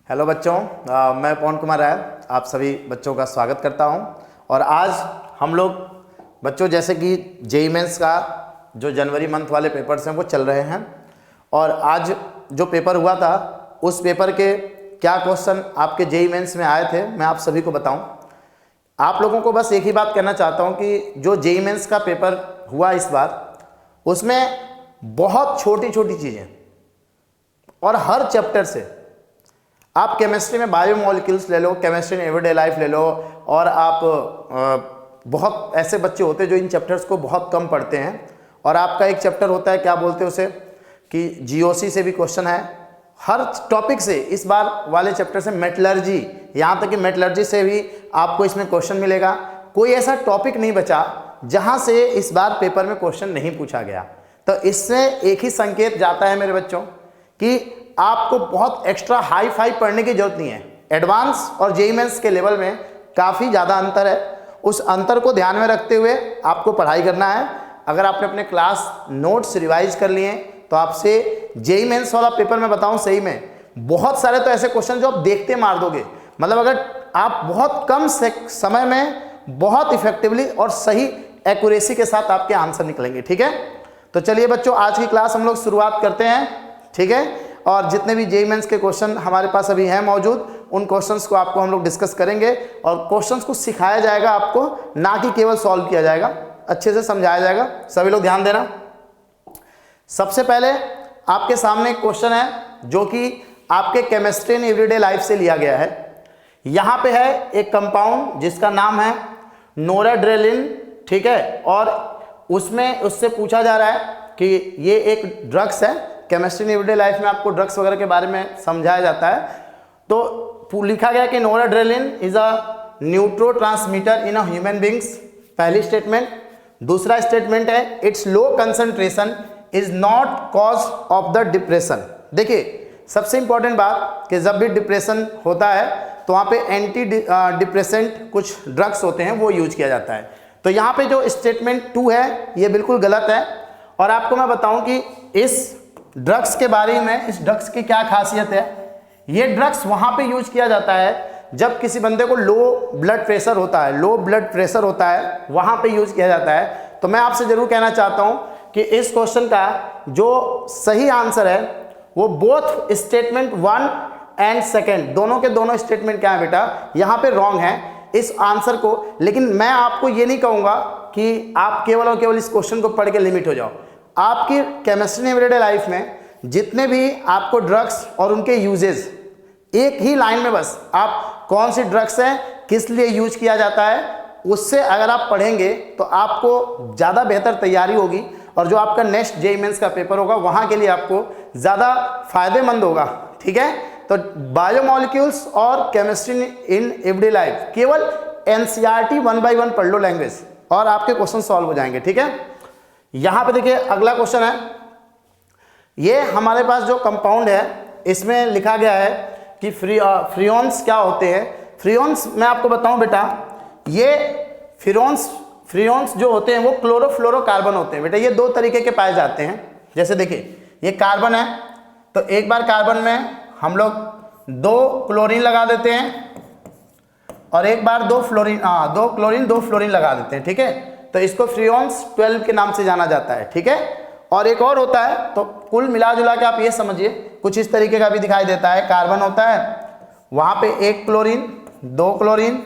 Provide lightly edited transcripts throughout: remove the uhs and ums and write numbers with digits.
Hello बच्चों, मैं पवन कुमार राय आप सभी बच्चों का स्वागत करता हूं। और आज हम लोग बच्चों जैसे कि जेईई मेंस का जो जनवरी मंथ वाले पेपर्स हैं वो चल रहे हैं, और आज जो पेपर हुआ था उस पेपर के क्या क्वेश्चन आपके जेईई मेंस में आए थे मैं आप सभी को बताऊं। आप लोगों को बस एक ही बात कहना चाहता हूं कि जो जेईई मेंस का पेपर हुआ इस बार, उसमें बहुत छोटी छोटी चीज़ें और हर चैप्टर से, आप केमिस्ट्री में बायोमोलिक्यूल्स ले लो, केमिस्ट्री में एवरीडे लाइफ ले लो, और आप बहुत ऐसे बच्चे होते हैं जो इन चैप्टर्स को बहुत कम पढ़ते हैं, और आपका एक चैप्टर होता है क्या बोलते हैं उसे कि जीओसी से भी क्वेश्चन है, हर टॉपिक से। इस बार वाले चैप्टर से मेटलर्जी, यहाँ तक कि मेटलर्जी से भी आपको इसमें क्वेश्चन मिलेगा। कोई ऐसा टॉपिक नहीं बचा जहाँ से इस बार पेपर में क्वेश्चन नहीं पूछा गया। तो इससे एक ही संकेत जाता है मेरे बच्चों कि आपको बहुत एक्स्ट्रा हाई फाई पढ़ने की जरूरत नहीं है। एडवांस और जेईई मेंस के लेवल में काफ़ी ज़्यादा अंतर है। उस अंतर को ध्यान में रखते हुए आपको पढ़ाई करना है। अगर आपने अपने क्लास नोट्स रिवाइज कर लिए तो आपसे जेईई मेंस वाला पेपर मैं बताऊं, सही में बहुत सारे तो ऐसे क्वेश्चन जो आप देखते मार दोगे। मतलब अगर आप बहुत कम समय में बहुत इफेक्टिवली और सही एक्यूरेसी के साथ आपके आंसर निकलेंगे। ठीक है, तो चलिए बच्चों आज की क्लास हम लोग शुरुआत करते हैं। ठीक है, और जितने भी जेईई मेंस के क्वेश्चन हमारे पास अभी हैं मौजूद, उन क्वेश्चंस को आपको हम लोग डिस्कस करेंगे, और क्वेश्चंस को सिखाया जाएगा आपको, ना कि केवल सॉल्व किया जाएगा, अच्छे से समझाया जाएगा। सभी लोग ध्यान देना। सबसे पहले आपके सामने एक क्वेश्चन है जो कि आपके केमिस्ट्री इन एवरीडे लाइफ से लिया गया है। यहाँ पे है एक कंपाउंड जिसका नाम है नोराड्रेलिन। ठीक है, और उसमें उससे पूछा जा रहा है कि ये एक ड्रग्स है। केमिस्ट्री इन एवरीडे लाइफ में आपको ड्रग्स वगैरह के बारे में समझाया जाता है। तो लिखा गया कि noradrenaline is a neurotransmitter in a human beings, पहली स्टेटमेंट। दूसरा स्टेटमेंट है its low concentration is not cause of the depression. देखिए सबसे इंपॉर्टेंट बात कि जब भी डिप्रेशन होता है तो वहाँ पे एंटी डिप्रेसेंट कुछ ड्रग्स होते हैं वो यूज किया जाता है। तो यहाँ पे जो स्टेटमेंट 2 है ये बिल्कुल गलत है। और आपको मैं बताऊं कि इस ड्रग्स के बारे में, इस ड्रग्स की क्या खासियत है। ये ड्रग्स वहाँ पे यूज किया जाता है जब किसी बंदे को लो ब्लड प्रेशर होता है, लो ब्लड प्रेशर होता है, वहाँ पे यूज किया जाता है। तो मैं आपसे जरूर कहना चाहता हूँ कि इस क्वेश्चन का जो सही आंसर है वो बोथ स्टेटमेंट 1 एंड 2 दोनों के दोनों स्टेटमेंट क्या है बेटा, यहाँ पे रॉन्ग है इस आंसर को। लेकिन मैं आपको ये नहीं कहूँगा कि आप केवल और केवल इस क्वेश्चन को पढ़ के लिमिट हो जाओ। आपकी केमिस्ट्री एवरीडे लाइफ में जितने भी आपको ड्रग्स और उनके यूजेस, एक ही लाइन में बस आप कौन सी ड्रग्स है, किस लिए यूज किया जाता है, उससे अगर आप पढ़ेंगे तो आपको ज़्यादा बेहतर तैयारी होगी, और जो आपका नेक्स्ट जेईई मेंस का पेपर होगा वहाँ के लिए आपको ज़्यादा फायदेमंद होगा। ठीक है, तो बायोमोलिक्यूल्स और केमिस्ट्री इन एवरीडे लाइफ केवल एनसीईआरटी 1 by 1 पढ़ लो लैंग्वेज, और आपके क्वेश्चन सॉल्व हो जाएंगे। ठीक है, यहाँ पे देखिए अगला क्वेश्चन है। ये हमारे पास जो कंपाउंड है इसमें लिखा गया है कि फ्रियोन्स क्या होते हैं। फ्रियोन्स मैं आपको बताऊं बेटा, ये फ्रियोन्स जो होते हैं वो क्लोरोफ्लोरोकार्बन होते हैं बेटा। ये 2 तरीके के पाए जाते हैं। जैसे देखिए ये कार्बन है, तो एक बार कार्बन में हम लोग 2 क्लोरीन लगा देते हैं, और एक बार 2 क्लोरीन 2 फ्लोरीन लगा देते हैं। ठीक है, तो इसको फ्रियोन्स 12 के नाम से जाना जाता है। ठीक है, और एक और होता है, तो कुल मिला जुला के आप ये समझिए कुछ इस तरीके का भी दिखाई देता है। कार्बन होता है, वहाँ पे 1 क्लोरीन 2 क्लोरीन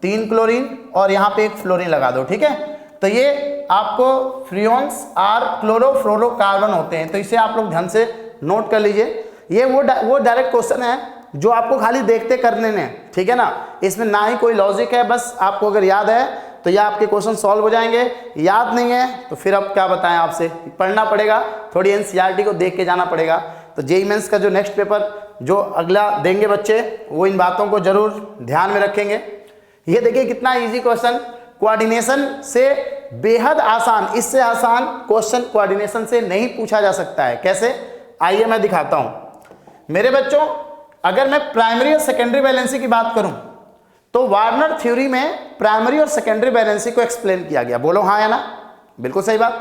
3 क्लोरीन, और यहाँ पे 1 फ्लोरीन लगा दो। ठीक है, तो ये आपको फ्रियोन्स आर क्लोरोफ्लोरोकार्बन होते हैं। तो इसे आप लोग ध्यान से नोट कर लीजिए। ये वो डायरेक्ट क्वेश्चन है जो आपको खाली देखते करने में, ठीक है ना, इसमें ना ही कोई लॉजिक है। बस आपको अगर याद है तो ये आपके क्वेश्चन सॉल्व हो जाएंगे, याद नहीं है तो फिर अब क्या बताएं, आपसे पढ़ना पड़ेगा, थोड़ी एनसीईआरटी को देख के जाना पड़ेगा। तो जेईई मेंस का जो नेक्स्ट पेपर जो अगला देंगे बच्चे, वो इन बातों को जरूर ध्यान में रखेंगे। ये देखिए कितना इजी क्वेश्चन, कोऑर्डिनेशन से बेहद आसान, इससे आसान क्वेश्चन कोऑर्डिनेशन से नहीं पूछा जा सकता है। कैसे, आइए मैं दिखाता हूं मेरे बच्चों। अगर मैं प्राइमरी और सेकेंडरी वैलेंसी की बात करूं तो वार्नर थ्योरी में प्राइमरी और सेकेंडरी वैलेंसी को एक्सप्लेन किया गया। बोलो हाँ या ना, बिल्कुल सही बात।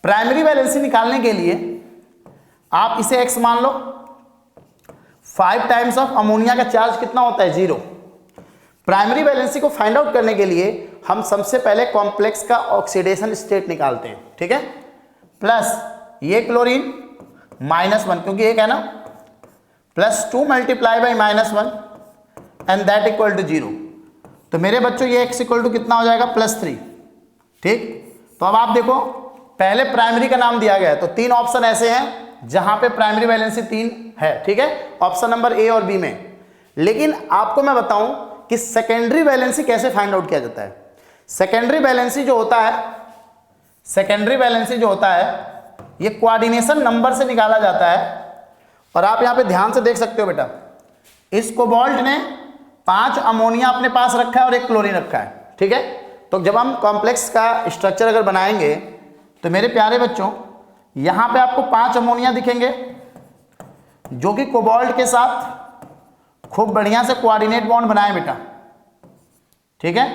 प्राइमरी वैलेंसी निकालने के लिए आप इसे x मान लो, 5 टाइम्स ऑफ अमोनिया का चार्ज कितना होता है? 0। प्राइमरी वैलेंसी को फाइंड आउट करने के लिए हम सबसे पहले कॉम्प्लेक्स का ऑक्सीडेशन स्टेट निकालते हैं, ठीक है। प्लस ये क्लोरीन -1 क्योंकि एक है ना, +2 multiply by -1 and that equal to 0। तो मेरे बच्चों ये x इक्वल टू कितना हो जाएगा? +3, ठीक। तो अब आप देखो पहले प्राइमरी का नाम दिया गया है, तो 3 ऑप्शन ऐसे हैं जहां पे प्राइमरी वैलेंसी 3 है, ठीक है, ऑप्शन नंबर ए और बी में। लेकिन आपको मैं बताऊं कि सेकेंडरी वैलेंसी कैसे फाइंड आउट किया जाता है। सेकेंडरी वैलेंसी जो होता है ये कोऑर्डिनेशन नंबर से निकाला जाता है। और आप यहां पे ध्यान से देख सकते हो बेटा, इस कोबाल्ट ने 5 अमोनिया अपने पास रखा है और 1 क्लोरीन रखा है, ठीक है। तो जब हम कॉम्प्लेक्स का स्ट्रक्चर अगर बनाएंगे तो मेरे प्यारे बच्चों यहां पे आपको 5 अमोनिया दिखेंगे जो कि कोबाल्ट के साथ खूब बढ़िया से कोऑर्डिनेट बॉन्ड बनाए बेटा, ठीक है।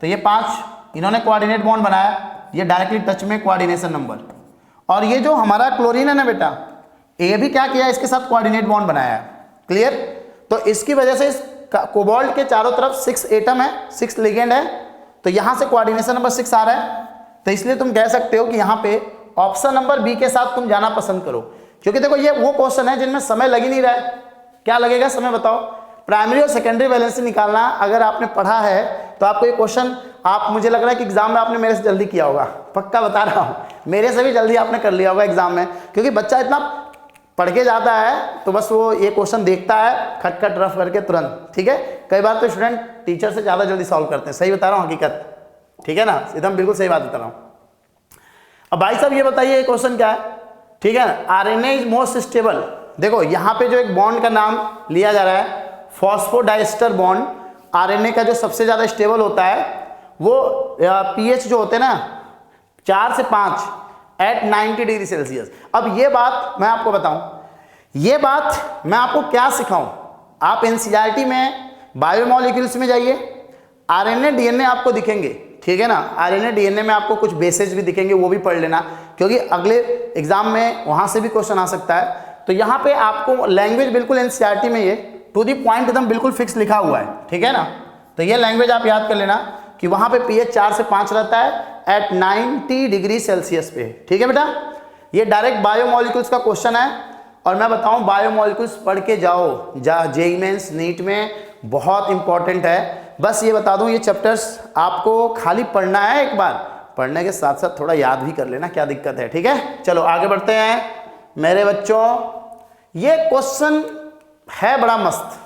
तो ये 5 इन्होंने कोऑर्डिनेट बॉन्ड बनाया, ये डायरेक्टली टच में कोऑर्डिनेशन नंबर। और ये जो हमारा क्लोरीन है ना बेटा, ये भी क्या किया, इसके साथ कोऑर्डिनेट बॉन्ड बनाया है, क्लियर। तो इसकी वजह से इस कोबाल्ट के चारों तरफ 6 एटम है, 6 लिगेंड है, तो यहां से कोऑर्डिनेशन नंबर 6 आ रहा है। तो इसलिए तुम कह सकते हो कि यहां पे ऑप्शन नंबर बी के साथ तुम जाना पसंद करो, क्योंकि देखो ये वो क्वेश्चन है जिनमें समय लग ही नहीं रहा है। क्या लगेगा समय बताओ? प्राइमरी और सेकेंडरी वैलेंसी निकालना अगर आपने पढ़ा है तो आपको ये क्वेश्चन, आप मुझे लग रहा है कि एग्जाम में आपने मेरे से जल्दी किया होगा, पक्का बता रहा हूं, मेरे से भी जल्दी आपने कर लिया होगा एग्जाम में, क्योंकि बच्चा इतना पढ़ के जाता है तो बस वो ये क्वेश्चन देखता है खटखट रफ करके तुरंत, ठीक है। कई बार तो स्टूडेंट टीचर से ज़्यादा जल्दी सॉल्व करते हैं, सही बता रहा हूँ हकीकत, ठीक है ना, एकदम बिल्कुल सही बात बता रहा हूँ। अब भाई साहब ये बताइए ये क्वेश्चन क्या है, ठीक है। RNA is most stable. देखो यहाँ पे जो एक बॉन्ड का नाम लिया जा रहा है फॉस्फोडाइस्टर बॉन्ड, आरएनए का जो सबसे ज़्यादा स्टेबल होता है वो पीएच जो होते हैं ना 4 से 5 एट 90 डिग्री सेल्सियस। अब ये बात मैं आपको बताऊं, ये बात मैं आपको क्या सिखाऊं, आप एनसीईआरटी में बायोमॉलिक्यूल्स में जाइए, आरएनए डीएनए आपको दिखेंगे, ठीक है ना। आरएनए डीएनए में आपको कुछ बेसिस भी दिखेंगे, वो भी पढ़ लेना, क्योंकि अगले एग्जाम में वहां से भी क्वेश्चन आ सकता है। तो यहाँ पे आपको लैंग्वेज बिल्कुल एनसीईआरटी में ये टू दी पॉइंट एकदम बिल्कुल फिक्स लिखा हुआ है, ठीक है ना। तो ये लैंग्वेज आप याद कर लेना कि वहां पे पीएच 4 से 5 रहता है एट 90 डिग्री सेल्सियस पे, ठीक है बेटा। ये डायरेक्ट बायोमॉलिक्यूल्स का क्वेश्चन है, और मैं बताऊं बायोमॉलिक्यूल्स पढ़ के जाओ, जेईई मेंस नीट में बहुत इंपॉर्टेंट है। बस ये बता दूं ये चैप्टर्स आपको खाली पढ़ना है, एक बार पढ़ने के साथ साथ थोड़ा याद भी कर लेना, क्या दिक्कत है, ठीक है। चलो आगे बढ़ते हैं मेरे बच्चों। ये क्वेश्चन है बड़ा मस्त,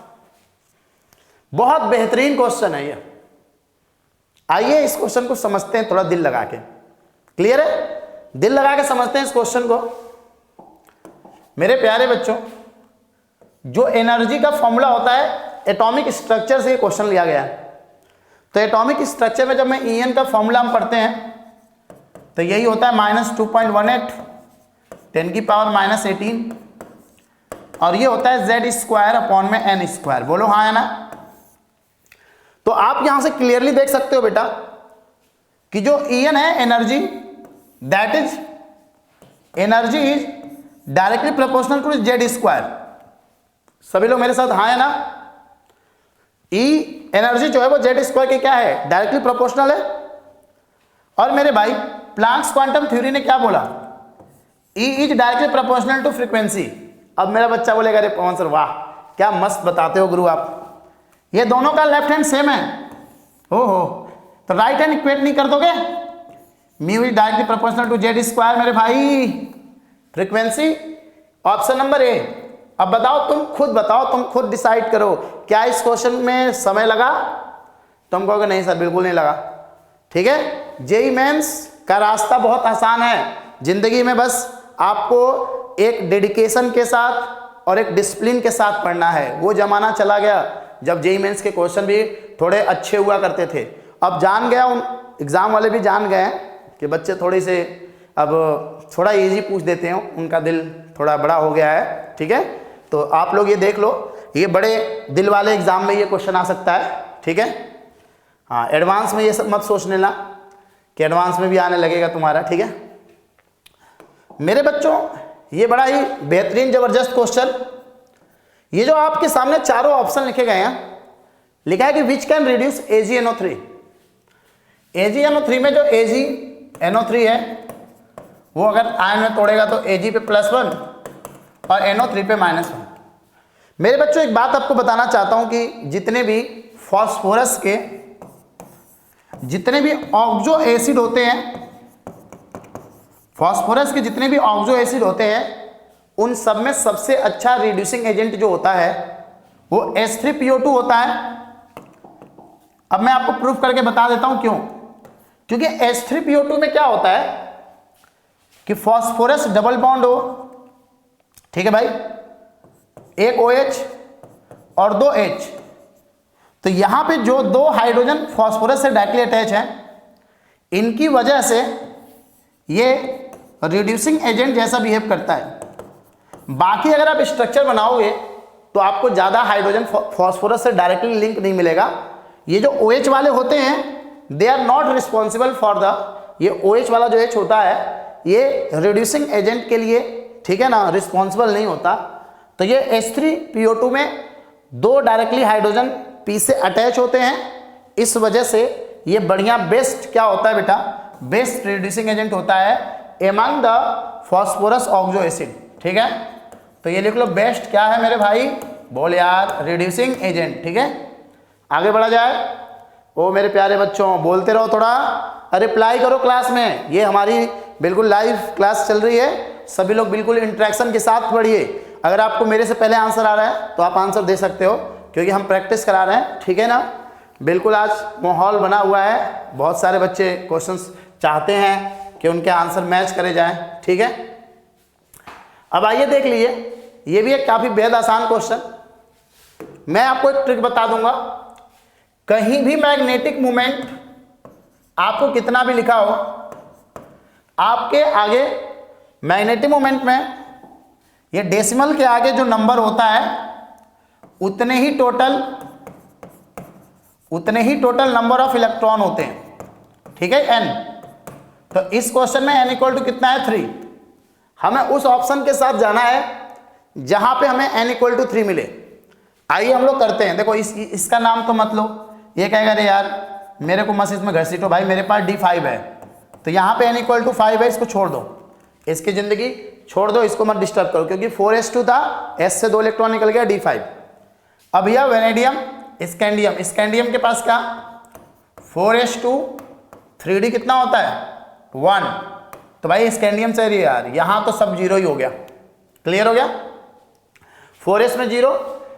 बहुत बेहतरीन क्वेश्चन है ये। आइए इस क्वेश्चन को समझते हैं थोड़ा दिल लगा के, क्लियर है, दिल लगा के समझते हैं इस क्वेश्चन को। मेरे प्यारे बच्चों, जो एनर्जी का फॉर्मूला होता है एटॉमिक स्ट्रक्चर से ये क्वेश्चन लिया गया है। तो एटॉमिक स्ट्रक्चर में जब मैं ईएन का फॉर्मूला हम पढ़ते हैं तो यही होता है -2.18 10⁻⁻18, और ये होता है Z² बोलो हाँ है ना। तो आप यहां से क्लियरली देख सकते हो बेटा कि जो ईएन है energy, that is energy is directly proportional to Z²। सभी लोग मेरे साथ हाँ है ना। ई एनर्जी जो है वो Z² की क्या है, डायरेक्टली प्रोपोर्शनल है। और मेरे भाई प्लैंक्स क्वांटम थ्योरी ने क्या बोला, E is directly proportional to frequency. अब मेरा बच्चा बोलेगा अरे पवन सर वाह क्या मस्त बताते हो गुरु आप, ये दोनों का लेफ्ट हैंड सेम है, हो तो राइट हैंड इक्वेट नहीं कर दोगे, mu is directly proportional to Z² मेरे भाई, फ्रीक्वेंसी ऑप्शन नंबर ए। अब बताओ, तुम खुद बताओ, तुम खुद डिसाइड करो, क्या इस क्वेश्चन में समय लगा? तुम कहोगे नहीं सर बिल्कुल नहीं लगा, ठीक है। जेईई मेंस का रास्ता बहुत आसान है, जिंदगी में बस आपको एक डेडिकेशन के साथ और एक डिसिप्लिन के साथ पढ़ना है। वो जमाना चला गया जब जेईई मेंस के क्वेश्चन भी थोड़े अच्छे हुआ करते थे। अब जान गया, उन एग्जाम वाले भी जान गए कि बच्चे थोड़े से अब थोड़ा इजी पूछ देते हैं, उनका दिल थोड़ा बड़ा हो गया है, ठीक है। तो आप लोग ये देख लो, ये बड़े दिल वाले एग्जाम में ये क्वेश्चन आ सकता है, ठीक है। हाँ, एडवांस में ये सब मत सोच लेना कि एडवांस में भी आने लगेगा तुम्हारा, ठीक है। मेरे बच्चों, ये बड़ा ही बेहतरीन जबरदस्त क्वेश्चन, ये जो आपके सामने चारों ऑप्शन लिखे गए हैं, लिखा है कि which can reduce AgNO3। AgNO3 में जो AgNO3 है वो अगर आयन में तोड़ेगा तो Ag पे +1 और NO3 पे -1। मेरे बच्चों एक बात आपको बताना चाहता हूं कि जितने भी फास्फोरस के जितने भी ऑक्सो एसिड होते हैं, फास्फोरस के जितने भी ऑक्सो एसिड होते हैं, उन सब में सबसे अच्छा रिड्यूसिंग एजेंट जो होता है वो H3PO2 होता है। अब मैं आपको प्रूफ करके बता देता हूं क्यों। क्योंकि H3PO2 में क्या होता है कि फास्फोरस डबल बॉन्ड हो, ठीक है भाई, एक OH और 2 H, तो यहां पे जो 2 हाइड्रोजन फास्फोरस से डायरेक्टली अटैच हैं, इनकी वजह से ये रिड्यूसिंग एजेंट जैसा बिहेव करता है। बाकी अगर आप स्ट्रक्चर बनाओगे तो आपको ज़्यादा हाइड्रोजन फास्फोरस से डायरेक्टली लिंक नहीं मिलेगा। ये जो OH वाले होते हैं they are not responsible for the, ये OH वाला जो H होता है ये रिड्यूसिंग एजेंट के लिए, ठीक है ना, रिस्पॉन्सिबल नहीं होता। तो ये H3PO2 में 2 डायरेक्टली हाइड्रोजन P से अटैच होते हैं, इस वजह से ये बढ़िया बेस्ट क्या होता है बेटा, बेस्ट रिड्यूसिंग एजेंट होता है among the phosphorus oxo acid, ठीक है। तो ये लिख लो बेस्ट क्या है मेरे भाई, बोल यार, रिड्यूसिंग एजेंट, ठीक है। आगे बढ़ा जाए। ओ मेरे प्यारे बच्चों बोलते रहो थोड़ा, रिप्लाई करो क्लास में, ये हमारी बिल्कुल लाइव क्लास चल रही है, सभी लोग बिल्कुल इंटरेक्शन के साथ पढ़िए। अगर आपको मेरे से पहले आंसर आ रहा है तो आप आंसर दे सकते हो, क्योंकि हम प्रैक्टिस करा रहे हैं, ठीक है ना। बिल्कुल आज माहौल बना हुआ है, बहुत सारे बच्चे क्वेश्चंस चाहते हैं कि उनके आंसर मैच करे जाएं, ठीक है। अब आइए देख लीजिए, ये भी एक काफ़ी बेहद आसान क्वेश्चन। मैं आपको एक ट्रिक बता दूंगा, कहीं भी मैग्नेटिक मोमेंट आपको कितना भी लिखा हो, आपके आगे मैग्नेटिक मोमेंट में ये डेसिमल के आगे जो नंबर होता है उतने ही टोटल नंबर ऑफ इलेक्ट्रॉन होते हैं, ठीक है, n। तो इस क्वेश्चन में n इक्वल टू कितना है 3। हमें उस ऑप्शन के साथ जाना है जहां पे हमें n इक्वल टू 3 मिले। आइए हम लोग करते हैं। देखो इसका नाम तो मत लो, ये कहेगा अरे यार मेरे को मत इसमें घसीटो भाई, मेरे पास D5 है, तो यहाँ पे n इक्वल टू 5 है, इसको छोड़ दो, इसकी जिंदगी छोड़ दो, इसको मत डिस्टर्ब करो, क्योंकि 4s2 था, s से 2 इलेक्ट्रॉन निकल गया, D5। अब यह वेनेडियम स्कैंडियम, स्कैंडियम के पास क्या 4s2, 3d कितना होता है 1, तो भाई स्कैंडियम से रही यार, यहाँ तो सब जीरो ही हो गया, क्लियर हो गया। 4s में 0,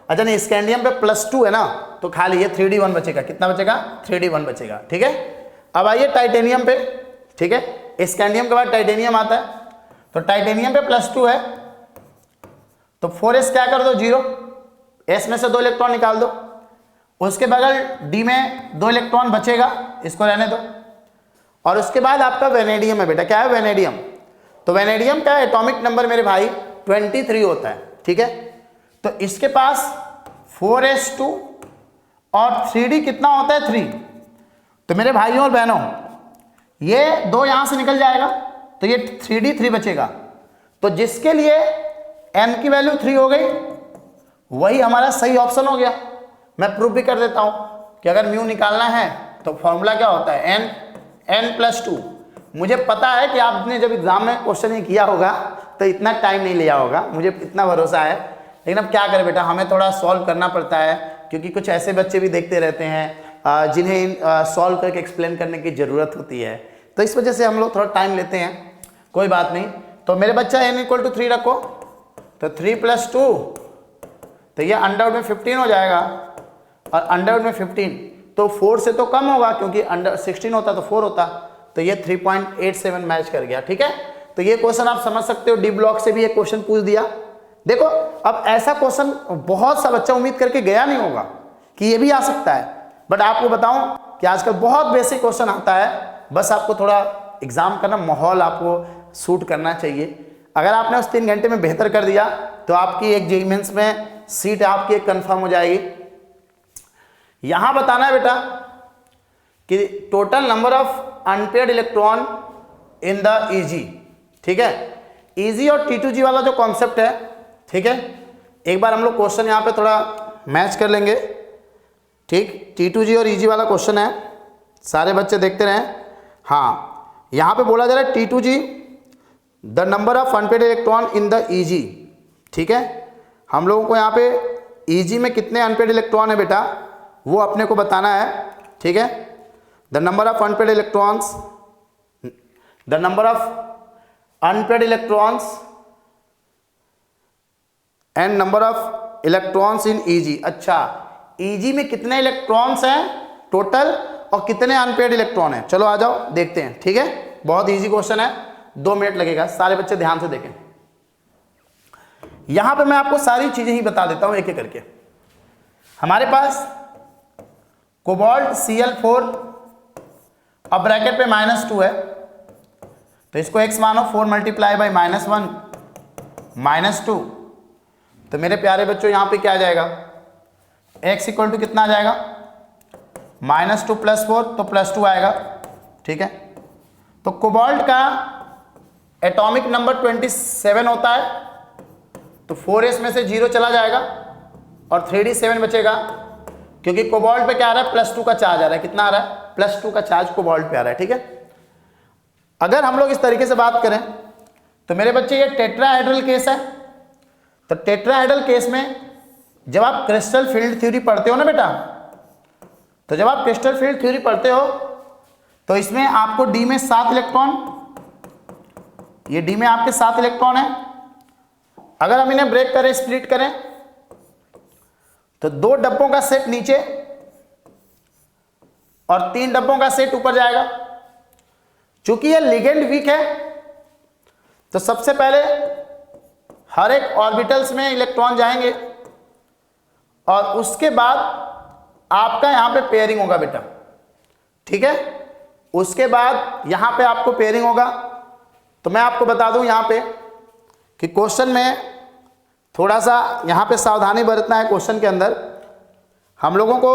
अच्छा नहीं, स्कैंडियम पे +2 है ना, तो खाली ये 3d1 बचेगा, कितना बचेगा 3d1 बचेगा, ठीक है। अब आइए टाइटेनियम पे, ठीक है, स्कैंडियम के बाद टाइटेनियम आता है, तो टाइटेनियम पे +2 है, तो 4s क्या कर दो 0, s में से 2 इलेक्ट्रॉन निकाल दो, उसके बगल d में 2 इलेक्ट्रॉन बचेगा, इसको रहने दो, और उसके बाद आपका वेनेडियम है बेटा, क्या है वेनेडियम, तो वेनेडियम का एटॉमिक नंबर मेरे भाई 23 होता है, ठीक है। तो इसके पास 4s2 और 3d कितना होता है 3, तो मेरे भाइयों और बहनों ये 2 यहां से निकल जाएगा, तो ये 3d3 बचेगा, तो जिसके लिए n की वैल्यू 3 हो गई वही हमारा सही ऑप्शन हो गया। मैं प्रूफ भी कर देता हूं कि अगर म्यू निकालना है तो फॉर्मूला क्या होता है n+2। मुझे पता है कि आपने जब एग्जाम में क्वेश्चन ही किया होगा तो इतना टाइम नहीं लिया होगा, मुझे इतना भरोसा है, लेकिन अब क्या करें बेटा, हमें थोड़ा सॉल्व करना पड़ता है, क्योंकि कुछ ऐसे बच्चे भी देखते रहते हैं जिन्हें सॉल्व करके एक्सप्लेन करने की ज़रूरत होती है, तो इस वजह से हम लोग थोड़ा टाइम लेते हैं, कोई बात नहीं। तो मेरे बच्चा n इक्वल टू 3 रखो, तो 3 + 2, तो ये अंडर में 15 हो जाएगा, और अंडर में 15 तो 4 से तो कम होगा, क्योंकि अंडर 16 होता तो 4 होता, तो ये 3.87 मैच कर गया, ठीक है। तो ये क्वेश्चन आप समझ सकते हो, डी ब्लॉक से भी ये क्वेश्चन पूछ दिया। देखो अब ऐसा क्वेश्चन बहुत सा बच्चा उम्मीद करके गया नहीं होगा कि ये भी आ सकता है, बट आपको बताऊं कि आजकल बहुत बेसिक क्वेश्चन आता है, बस आपको थोड़ा एग्जाम करना, माहौल आपको सूट करना चाहिए। अगर आपने उस 3 घंटे में बेहतर कर दिया तो आपकी एक जेईई मेंस में सीट आपकी एक कंफर्म हो जाएगी। यहां बताना है बेटा कि total number of unpaired electron in the easy, ठीक है। ईजी और T2G वाला जो कॉन्सेप्ट है, ठीक है, एक बार हम लोग क्वेश्चन यहाँ पे थोड़ा मैच कर लेंगे, ठीक। T2G और EG वाला क्वेश्चन है, सारे बच्चे देखते रहें। हाँ, यहाँ पे बोला जा रहा है T2G the number of unpaired electron in the EG, ठीक है। हम लोगों को यहाँ पे EG में कितने अनपेड इलेक्ट्रॉन है बेटा, वो अपने को बताना है, ठीक है। The number of unpaired electrons, the number of unpaired electrons and number of electrons in EG। अच्छा, EG में कितने इलेक्ट्रॉन्स हैं टोटल और कितने अनपेड इलेक्ट्रॉन हैं, चलो आ जाओ देखते हैं, ठीक है। बहुत इजी क्वेश्चन है, 2 मिनट लगेगा, सारे बच्चे ध्यान से देखें। यहां पे मैं आपको सारी चीजें ही बता देता हूं एक एक करके। हमारे पास कोबाल्ट Cl4 अब ब्रैकेट पे -2 है, तो इसको x मानो, 4 मल्टीप्लाई बाई -1 -2, तो मेरे प्यारे बच्चों यहां पे क्या आ जाएगा, x इक्वल टू कितना आ जाएगा, -2 + 4 तो +2 आएगा, ठीक है। तो कोबाल्ट का एटॉमिक नंबर 27 होता है, तो 4s में से 0 चला जाएगा और 3d7 बचेगा, क्योंकि कोबाल्ट पे क्या आ रहा है, +2 का चार्ज आ रहा है। कितना आ रहा है, +2 का चार्ज कोबाल्ट पे आ रहा है, ठीक है। अगर हम लोग इस तरीके से बात करें तो मेरे बच्चे ये टेट्राहेड्रल केस है, तो टेट्राहेड्रल केस में जब आप क्रिस्टल फील्ड थ्योरी पढ़ते हो ना बेटा, तो जब आप क्रिस्टल फील्ड थ्योरी पढ़ते हो तो इसमें आपको D में 7 इलेक्ट्रॉन, ये D में आपके 7 इलेक्ट्रॉन है। अगर हम इन्हें ब्रेक करें, स्प्लिट करें, तो 2 डब्बों का सेट नीचे और 3 डब्बों का सेट ऊपर जाएगा। चूंकि ये लिगेंड वीक है, तो सबसे पहले हर एक ऑर्बिटल्स में इलेक्ट्रॉन जाएंगे और उसके बाद आपका यहां पे पेयरिंग होगा बेटा, ठीक है। उसके बाद यहां पे आपको पेयरिंग होगा। तो मैं आपको बता दूं यहां पे कि क्वेश्चन में थोड़ा सा यहां पे सावधानी बरतना है। क्वेश्चन के अंदर हम लोगों को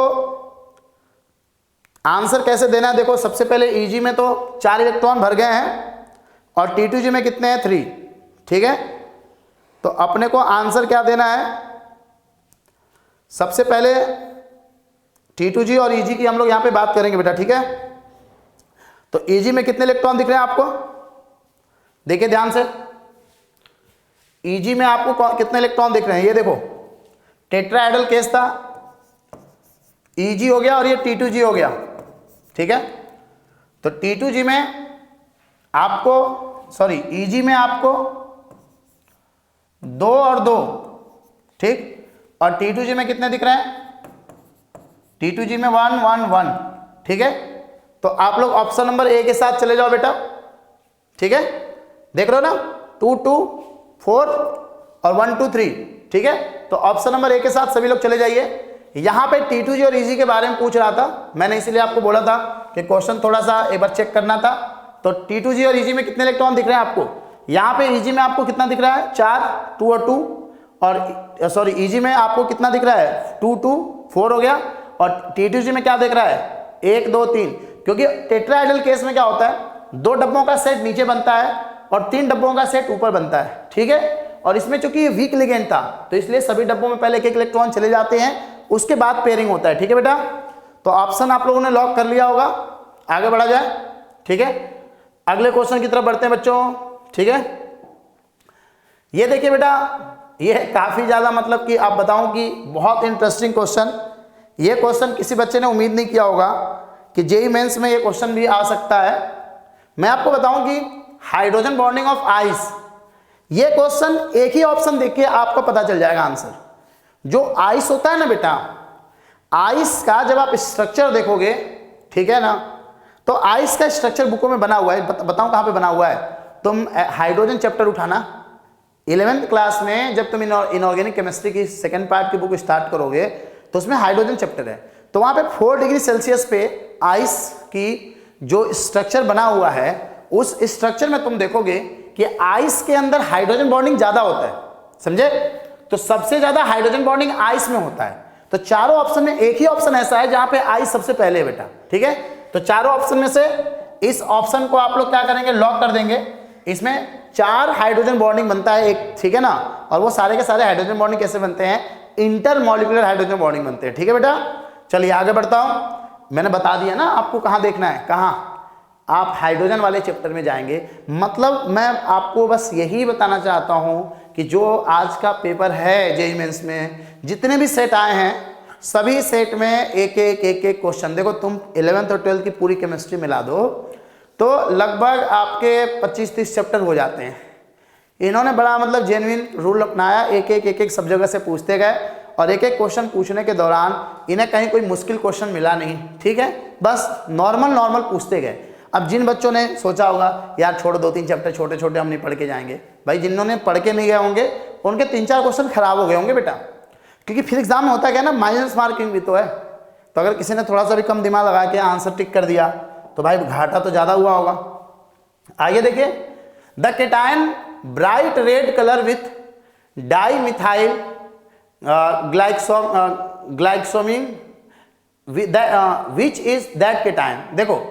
आंसर कैसे देना है, देखो सबसे पहले EG में तो 4 इलेक्ट्रॉन भर गए हैं और T2G में कितने हैं, 3, ठीक है। तो अपने को आंसर क्या देना है, सबसे पहले T2G और EG की हम लोग यहां पे बात करेंगे बेटा, ठीक है। तो EG में कितने इलेक्ट्रॉन दिख रहे हैं आपको, देखिए ध्यान से। EG में आपको कितने इलेक्ट्रॉन दिख रहे हैं, ये देखो टेट्राहेड्रल केस था, EG हो गया और ये T2G हो गया, ठीक है। तो T2G में आपको, सॉरी EG में आपको 2 और 2, ठीक। और T2G में कितने दिख रहे हैं, T2G में 1 1 1, ठीक है। तो आप लोग ऑप्शन नंबर A के साथ चले जाओ बेटा, ठीक है। देख रहे हो ना, 2 2 4 और 1 2 3, ठीक है। तो ऑप्शन नंबर A के साथ सभी लोग चले जाइए। यहां पे T2G और EG के बारे में पूछ रहा था, मैंने इसीलिए आपको बोला था कि क्वेश्चन थोड़ा सा एक बार चेक करना था। तो T2G और EG में कितने इलेक्ट्रॉन दिख रहे हैं आपको, यहां पे EG में आपको कितना दिख रहा है, 4 2 और 2, और सॉरी EG में आपको कितना दिख रहा है, 2 2 4 हो गया, और T2G में क्या दिख रहा है, 1 2 3। क्योंकि टेट्राहेड्रल केस में क्या होता है, 2 डब्बों का सेट नीचे बनता है और 3 डब्बों का सेट ऊपर बनता है, ठीक है। और इसमें चूंकि ये वीक लिगेंड था, तो इसलिए सभी डब्बों में पहले एक एक इलेक्ट्रॉन चले जाते हैं, उसके बाद पेयरिंग होता है, ठीक है बेटा। तो ऑप्शन आप लोगों ने लॉक कर लिया होगा, आगे बढ़ा जाए, ठीक है। अगले क्वेश्चन की तरफ बढ़ते हैं बच्चों, ठीक है। ये देखिए बेटा, ये काफी ज्यादा मतलब कि आप बताऊं कि बहुत इंटरेस्टिंग क्वेश्चन। ये क्वेश्चन किसी बच्चे ने उम्मीद नहीं किया होगा कि जेईई मेंस में ये क्वेश्चन भी आ सकता है। मैं आपको बताऊं कि हाइड्रोजन बॉन्डिंग ऑफ आइस, ये क्वेश्चन एक ही ऑप्शन देख के आपको पता चल जाएगा आंसर। जो आइस होता है ना बेटा, आइस का जब आप स्ट्रक्चर देखोगे, ठीक है ना, तो आइस का स्ट्रक्चर बुकों में बना हुआ है। बताऊं कहां पे बना हुआ है, तुम हाइड्रोजन चैप्टर उठाना 11th क्लास में, जब तुम इनऑर्गेनिक केमिस्ट्री की सेकेंड पार्ट की बुक स्टार्ट करोगे तो उसमें हाइड्रोजन चैप्टर है। तो वहां पे 4 डिग्री सेल्सियस पे आइस की जो स्ट्रक्चर बना हुआ है, उस स्ट्रक्चर में तुम देखोगे कि आइस के अंदर हाइड्रोजन बॉन्डिंग ज्यादा होता है, समझे। तो सबसे ज्यादा हाइड्रोजन बॉन्डिंग आइस में होता है। तो चारों ऑप्शन में एक ही ऑप्शन ऐसा है जहां पे आइस सबसे पहले है बेटा, ठीक है। तो चारों ऑप्शन में से इस ऑप्शन को आप लोग क्या करेंगे, लॉक कर देंगे। इसमें 4 हाइड्रोजन बॉन्डिंग बनता है एक, ठीक है ना। और वो सारे के सारे हाइड्रोजन बॉन्डिंग कैसे बनते हैं, इंटरमॉलिक्यूलर हाइड्रोजन बॉन्डिंग बनते हैं, ठीक है बेटा। चलिए आगे बढ़ता हूं, मैंने बता दिया ना आपको कहां देखना है, कहां, आप हाइड्रोजन वाले चैप्टर में जाएंगे। मतलब मैं आपको बस यही बताना चाहता हूं कि जो आज का पेपर है जेईई मेंस में, जितने भी सेट आए हैं सभी सेट में एक एक क्वेश्चन, देखो तुम 11th और 12th की पूरी केमिस्ट्री मिला दो तो लगभग आपके 25-30 चैप्टर हो जाते हैं। इन्होंने बड़ा मतलब जेन्युइन रूल अपनाया, एक एक सब जगह से पूछते गए और एक एक क्वेश्चन पूछने के दौरान इन्हें कहीं कोई मुश्किल क्वेश्चन मिला नहीं, ठीक है, बस नॉर्मल पूछते गए। अब जिन बच्चों ने सोचा होगा यार छोड़ 2-3 चैप्टर छोटे छोटे हम नहीं पढ़ के जाएंगे, भाई जिन्होंने पढ़ के नहीं गए होंगे उनके 3-4 क्वेश्चन खराब हो गए होंगे बेटा, क्योंकि फिर एग्जाम में होता क्या है ना, माइनस मार्किंग भी तो है। तो अगर किसी ने थोड़ा सा भी कम दिमाग लगा के आंसर टिक कर दिया तो भाई घाटा तो ज्यादा हुआ होगा। आगे देखिए, the cation bright red colour with dimethylglyoxime which is that cation. देखो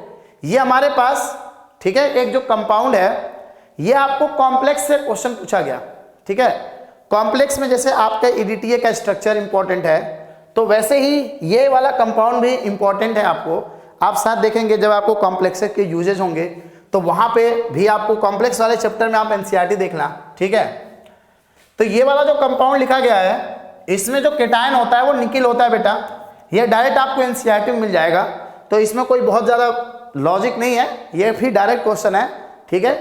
ये हमारे पास, ठीक है, एक जो कंपाउंड है ये आपको कॉम्प्लेक्स से क्वेश्चन पूछा गया, ठीक है। कॉम्प्लेक्स में जैसे आपका EDTA का स्ट्रक्चर इंपॉर्टेंट है तो वैसे ही ये वाला कंपाउंड भी इंपॉर्टेंट है आपको। आप साथ देखेंगे जब आपको कॉम्प्लेक्स के यूजेज होंगे तो वहां पे भी आपको कॉम्प्लेक्स वाले चैप्टर में आप NCERT देखना, ठीक है। तो ये वाला जो कंपाउंड लिखा गया है इसमें जो केटायन होता है वो निकिल होता है बेटा, ये डायरेक्ट आपको NCERT में मिल जाएगा। तो इसमें कोई बहुत ज्यादा लॉजिक नहीं है, ये फिर डायरेक्ट क्वेश्चन है, ठीक है।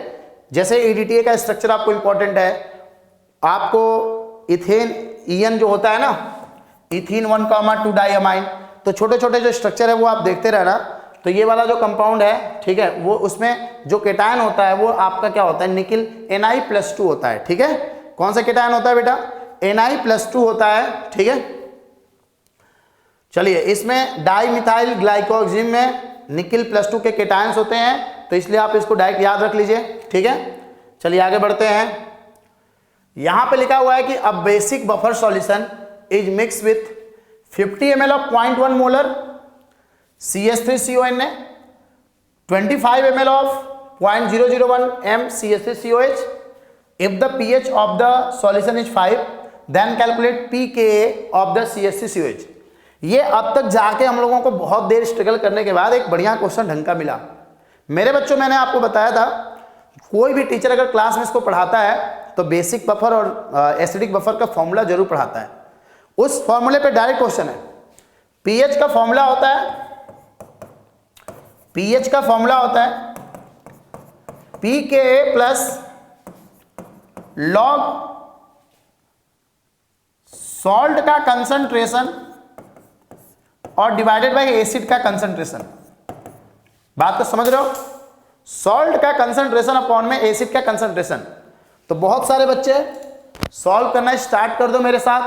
जैसे EDTA का स्ट्रक्चर आपको इंपॉर्टेंट है, आपको इथेन जो होता है ना, इथीन 1,2 डाइअमाइन, तो छोटे छोटे जो स्ट्रक्चर है वो आप देखते रहना। तो ये वाला जो कंपाउंड है, ठीक है, वो उसमें जो केटायन होता है वो आपका क्या होता है, निकिल Na+2 होता है, ठीक है। कौन सा केटायन होता है बेटा, Na+2 होता है, ठीक है। चलिए इसमें डाई मिथाइल ग्लाइकोक्सिम में निकिल +2 के केटायंस होते हैं, तो इसलिए आप इसको डायरेक्ट याद रख लीजिए, ठीक है। चलिए आगे बढ़ते हैं, यहां पे लिखा हुआ है कि a basic buffer solution is mix with 50 ml of 0.1 molar CH3CONA, 25 ml of 0.001 m CH3COH। if the pH of the solution is 5 then calculate pKa of the CH3COH। ये अब तक जाके हम लोगों को बहुत देर स्ट्रगल करने के बाद एक बढ़िया क्वेश्चन ढंग का मिला। मेरे बच्चों, मैंने आपको बताया था कोई भी टीचर अगर क्लास में इसको पढ़ाता है तो बेसिक बफर और एसिडिक बफर का फॉर्मूला जरूर पढ़ाता है। उस फॉर्मूले पे डायरेक्ट क्वेश्चन है। पीएच का फॉर्मूला होता है, पीएच का फॉर्मूला होता है pKa प्लस लॉग सॉल्ट का कंसंट्रेशन और डिवाइडेड बाय एसिड का कंसंट्रेशन। बात तो समझ रहे हो, सॉल्ट का कंसंट्रेशन अपॉन में एसिड का कंसंट्रेशन। तो बहुत सारे बच्चे सॉल्व करना स्टार्ट कर दो मेरे साथ,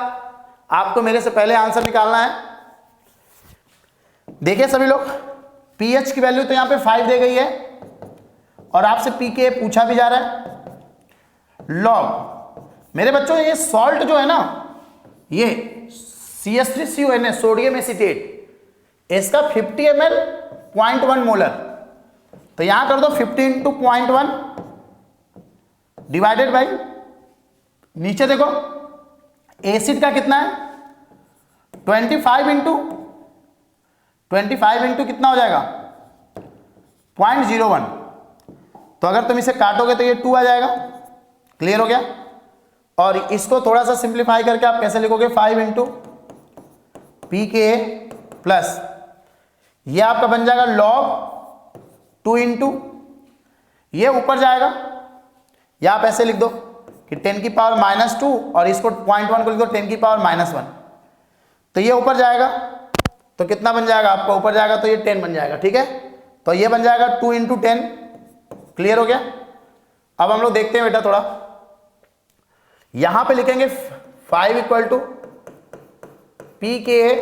आपको मेरे से पहले आंसर निकालना है। देखिए सभी लोग, पीएच की वैल्यू तो यहां पे 5 दे गई है और आपसे pKa पूछा भी जा रहा है। लॉग, मेरे बच्चों ये सॉल्ट जो है ना, ये CH3CONA सोडियम एसीटेट, इसका 50 ml 0.1 मोलर, तो यहां कर दो 50 × 0.1 डिवाइडेड बाई, नीचे देखो एसिड का कितना है 25 इंटू कितना हो जाएगा 0.01। तो अगर तुम इसे काटोगे तो ये 2 आ जाएगा। क्लियर हो गया। और इसको थोड़ा सा सिंप्लीफाई करके आप कैसे लिखोगे, 5 इंटू pKa प्लस ये आपका बन जाएगा लॉग 2 इंटू, ये ऊपर जाएगा, या आप ऐसे लिख दो कि 10 की पावर -2 और इसको 0.1 को लिख दो 10 की पावर -1, तो ये ऊपर जाएगा तो कितना बन जाएगा आपका, ऊपर जाएगा तो ये 10 बन जाएगा, ठीक है। तो ये बन जाएगा 2 इंटू 10। क्लियर हो गया। अब हम लोग देखते हैं बेटा थोड़ा, यहां पे लिखेंगे 5 = pKa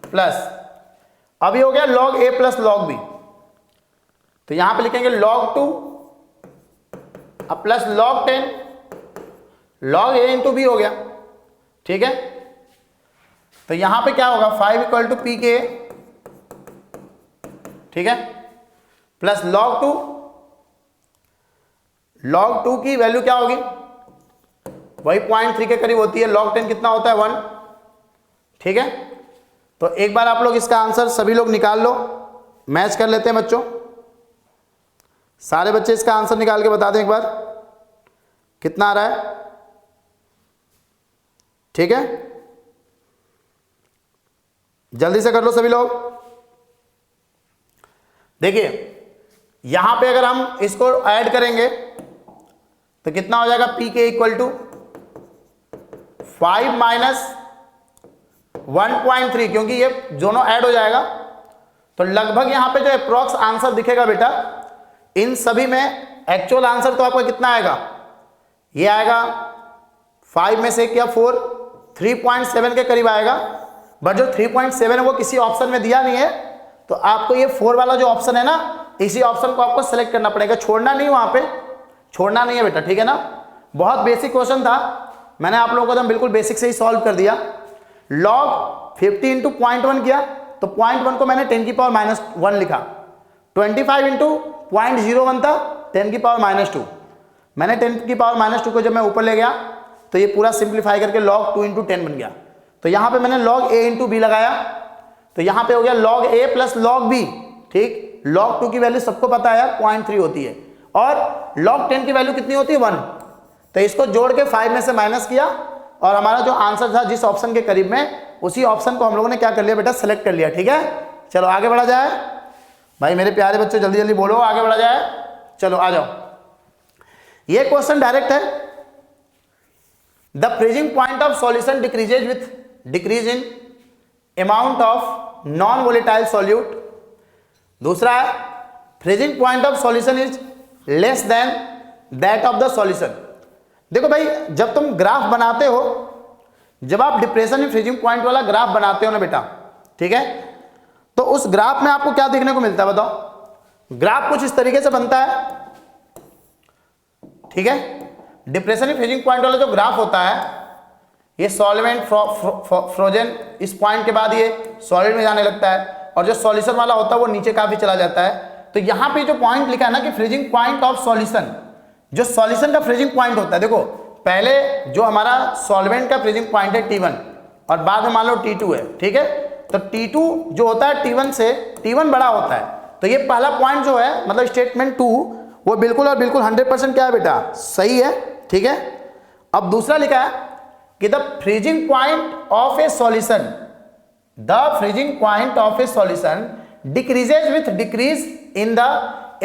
प्लस, अभी हो गया log A plus log B, तो यहां पे लिखेंगे log 2 अब plus log 10, log A into B हो गया, ठीक है। तो यहां पे क्या होगा 5 = pKa, ठीक है, प्लस log 2 log 2 की वैल्यू क्या होगी, वही 0.3 के करीब होती है। log 10 कितना होता है 1, ठीक है। तो एक बार आप लोग इसका आंसर सभी लोग निकाल लो, मैच कर लेते हैं बच्चों। सारे बच्चे इसका आंसर निकाल के बता दें एक बार कितना आ रहा है, ठीक है। जल्दी से कर लो सभी लोग। देखिए यहां पे अगर हम इसको ऐड करेंगे तो कितना हो जाएगा, पी के इक्वल टू 5 माइनस 1.3, क्योंकि ये दोनों ऐड हो जाएगा। तो लगभग यहां पे जो अप्रोक्स आंसर दिखेगा बेटा, इन सभी में एक्चुअल आंसर तो आपका कितना आएगा, ये आएगा 5 में से क्या 4, 3.7 के करीब आएगा। बट जो 3.7 है वो किसी ऑप्शन में दिया नहीं है, तो आपको ये 4 वाला जो ऑप्शन है ना, इसी ऑप्शन को आपको सेलेक्ट करना पड़ेगा, छोड़ना नहीं, वहां पे छोड़ना नहीं है बेटा, ठीक है ना। बहुत बेसिक क्वेश्चन था, मैंने आप लोगों को एकदम बिल्कुल बेसिक से ही सॉल्व कर दिया। लॉग 50 इंटू 0.1 किया, तो 0.1 को मैंने 10 की पावर -1 लिखा। 25 इंटू 0.01 था 10 की पावर -2, मैंने 10 की पावर -2 को जब मैं ऊपर ले गया तो ये पूरा सिंप्लीफाई करके log 2 इंटू 10 बन गया। तो यहां पे मैंने log a इंटू बी लगाया, तो यहां पे हो गया log a plus log b, ठीक। log 2 की वैल्यू सबको पता है 0.3 होती है, और log 10 की वैल्यू कितनी होती है 1। तो इसको जोड़ के 5 में से माइनस किया, और हमारा जो आंसर था जिस ऑप्शन के करीब में, उसी ऑप्शन को हम लोगों ने क्या कर लिया बेटा, सेलेक्ट कर लिया, ठीक है। चलो आगे बढ़ा जाए भाई, मेरे प्यारे बच्चों जल्दी जल्दी बोलो, आगे बढ़ा जाए। चलो आ जाओ, ये क्वेश्चन डायरेक्ट है। The freezing point of solution decreases with decrease in amount of non volatile solute. दूसरा है freezing point of solution is less than that of the solution. देखो भाई, जब तुम ग्राफ बनाते हो, जब आप डिप्रेशन इन फ्रीजिंग पॉइंट वाला ग्राफ बनाते हो ना बेटा, ठीक है, तो उस ग्राफ में आपको क्या देखने को मिलता है बताओ। ग्राफ कुछ इस तरीके से बनता है, ठीक है। डिप्रेशन इन फ्रीजिंग पॉइंट वाला जो ग्राफ होता है, ये सॉल्वेंट फ्रोजन, इस पॉइंट के बाद ये सॉलिड में जाने लगता है, और जो सॉल्यूशन वाला होता है वो नीचे काफी चला जाता है। तो यहां पे जो पॉइंट लिखा है ना कि फ्रीजिंग पॉइंट ऑफ सॉल्यूशन, जो सॉल्यूशन का फ्रीजिंग पॉइंट होता है, देखो पहले जो हमारा सॉल्वेंट का फ्रीजिंग पॉइंट है T1, और बाद में मान लो T2 है, ठीक है। तो T2 जो होता है T1 से, T1 बड़ा होता है, तो ये पहला पॉइंट जो है, मतलब स्टेटमेंट 2, वो बिल्कुल और बिल्कुल 100% क्या है बेटा, सही है, ठीक है। अब दूसरा लिखा है कि the freezing point of A solution, the freezing point of A solution decreases with decrease in the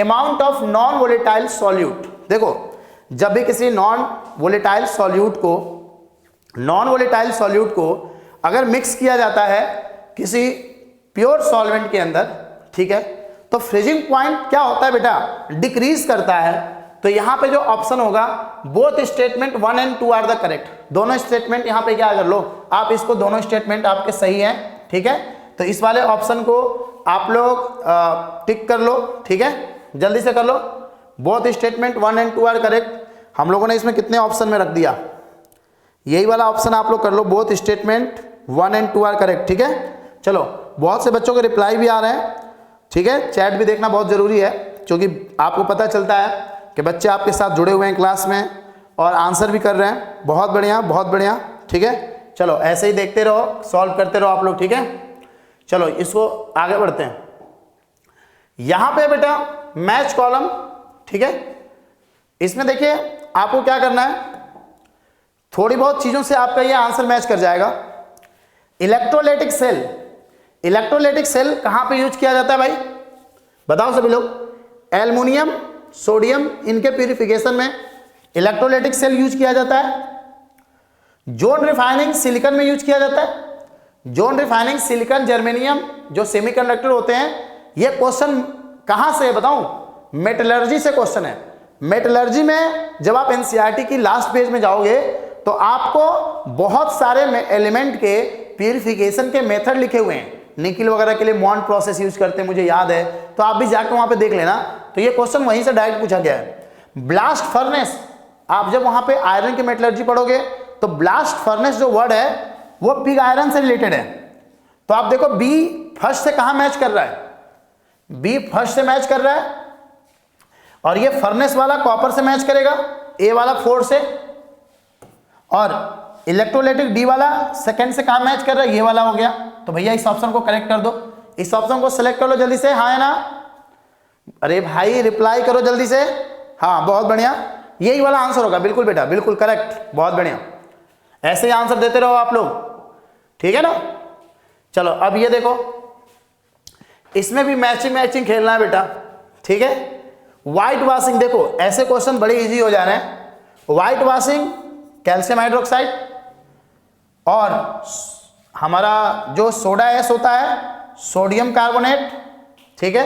amount of non volatile solute. देखो जब भी किसी नॉन वोलेटाइल सॉल्यूट को अगर मिक्स किया जाता है किसी प्योर सॉल्वेंट के अंदर, ठीक है, तो फ्रीजिंग पॉइंट क्या होता है बेटा, डिक्रीज करता है। तो यहां पे जो ऑप्शन होगा, both statement 1 and 2 are the correct. दोनों स्टेटमेंट यहां पे क्या कर लो आप, इसको दोनों स्टेटमेंट आपके सही हैं, ठीक है। तो इस वाले ऑप्शन को आप लोग टिक कर लो, ठीक है, जल्दी से कर लो। Both statement 1 and 2 are correct. हम लोगों ने इसमें कितने ऑप्शन में रख दिया, यही वाला ऑप्शन आप लोग कर लो, both statement 1 and 2 are correct, ठीक है। चलो, बहुत से बच्चों के रिप्लाई भी आ रहे हैं, ठीक है। चैट भी देखना बहुत जरूरी है, क्योंकि आपको पता चलता है कि बच्चे आपके साथ जुड़े हुए हैं क्लास में और आंसर भी कर रहे हैं। बहुत बढ़िया, बहुत बढ़िया, ठीक है। चलो ऐसे ही देखते रहो, सॉल्व करते रहो आप लोग, ठीक है। चलो इसको आगे बढ़ते हैं। यहां पे बेटा मैच कॉलम, ठीक है, इसमें देखिए आपको क्या करना है, थोड़ी बहुत चीजों से आपका ये आंसर मैच कर जाएगा। इलेक्ट्रोलाइटिक सेल, इलेक्ट्रोलाइटिक सेल कहां पे यूज किया जाता है भाई, बताओ सभी लोग। एल्युमिनियम, सोडियम, इनके प्यूरिफिकेशन में इलेक्ट्रोलाइटिक सेल यूज किया जाता है। जोन रिफाइनिंग सिलिकॉन में यूज किया जाता है। जोन रिफाइनिंग सिलिकॉन, जर्मेनियम जो सेमीकंडक्टर होते हैं। ये क्वेश्चन कहां से है बताऊं, मेटलर्जी से क्वेश्चन है। मेटलर्जी में जब आप एनसीईआरटी की लास्ट पेज में जाओगे तो आपको बहुत सारे एलिमेंट के प्यूरिफिकेशन के मेथड लिखे हुए हैं। निकिल वगैरह के लिए मॉन्ट प्रोसेस यूज करते हैं, मुझे याद है, तो आप भी जाकर वहां पे देख लेना। तो ये क्वेश्चन वहीं से डायरेक्ट पूछा गया है। ब्लास्ट फर्नेस, आप जब वहां पे आयरन की मेटलर्जी पढ़ोगे तो ब्लास्ट फर्नेस जो वर्ड है वो पिग आयरन से रिलेटेड है। तो आप देखो बी फर्स्ट से कहां मैच कर रहा है, बी फर्स्ट से मैच कर रहा है। और ये फर्नेस वाला कॉपर से मैच करेगा, ए वाला 4 से, और इलेक्ट्रोलाइटिक डी वाला सेकंड से कहाँ मैच कर रहा है, ये वाला हो गया। तो भैया इस ऑप्शन को करेक्ट कर दो, इस ऑप्शन को सिलेक्ट कर लो जल्दी से, हाँ है ना? अरे भाई रिप्लाई करो जल्दी से, हाँ बहुत बढ़िया, यही वाला आंसर होगा, बिल्कुल बेटा बिल्कुल करेक्ट, बहुत बढ़िया। ऐसे ही आंसर देते रहो आप लोग, ठीक है ना? चलो अब ये देखो, इसमें भी मैचिंग खेलना है बेटा, ठीक है? व्हाइट वॉशिंग, देखो ऐसे क्वेश्चन बड़े इजी हो जा रहे हैं। व्हाइट वॉशिंग कैल्शियम हाइड्रोक्साइड, और हमारा जो सोडा एस होता है सोडियम कार्बोनेट, ठीक है?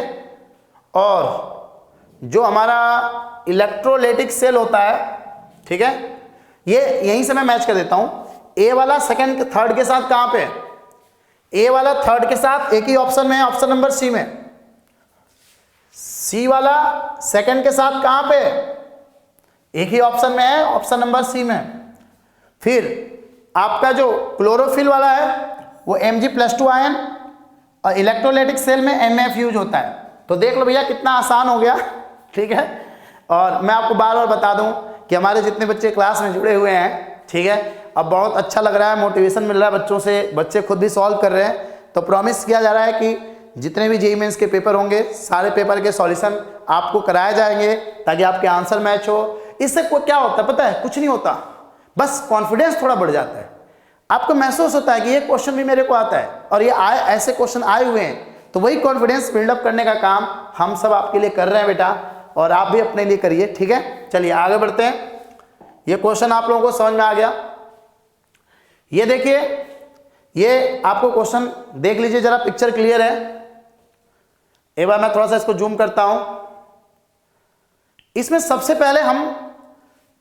और जो हमारा इलेक्ट्रोलाइटिक सेल होता है, ठीक है? ये यहीं से मैं मैच कर देता हूं। ए वाला सेकंड थर्ड के साथ कहां पे? ए वाला थर्ड के साथ एक ही ऑप्शन में है, ऑप्शन नंबर सी में। सी वाला सेकंड के साथ कहां पे? एक ही ऑप्शन में है, ऑप्शन नंबर सी में। फिर आपका जो क्लोरोफिल वाला है वो Mg+2 आयन, और इलेक्ट्रोलाइटिक सेल में MF यूज होता है। तो देख लो भैया कितना आसान हो गया, ठीक है? और मैं आपको बार बार बता दूं कि हमारे जितने बच्चे क्लास में जुड़े हुए हैं, ठीक है, अब बहुत अच्छा लग रहा है, मोटिवेशन मिल रहा है बच्चों से, बच्चे खुद भी सॉल्व कर रहे हैं। तो प्रॉमिस किया जा रहा है कि जितने भी जेईई मेंस के पेपर होंगे सारे पेपर के सॉल्यूशन आपको कराए जाएंगे ताकि आपके आंसर मैच हो। इससे क्या होता है पता है? कुछ नहीं होता, बस कॉन्फिडेंस थोड़ा बढ़ जाता है। आपको महसूस होता है कि ये क्वेश्चन भी मेरे को आता है और ये ऐसे क्वेश्चन आए हुए हैं, तो वही कॉन्फिडेंस बिल्डअप करने का काम हम सब आपके लिए कर रहे हैं बेटा, और आप भी अपने लिए करिए, ठीक है? चलिए आगे बढ़ते हैं। ये क्वेश्चन आप लोगों को समझ में आ गया? ये देखिए, ये आपको क्वेश्चन देख लीजिए जरा, पिक्चर क्लियर है? एक बार मैं थोड़ा सा इसको जूम करता हूं। इसमें सबसे पहले हम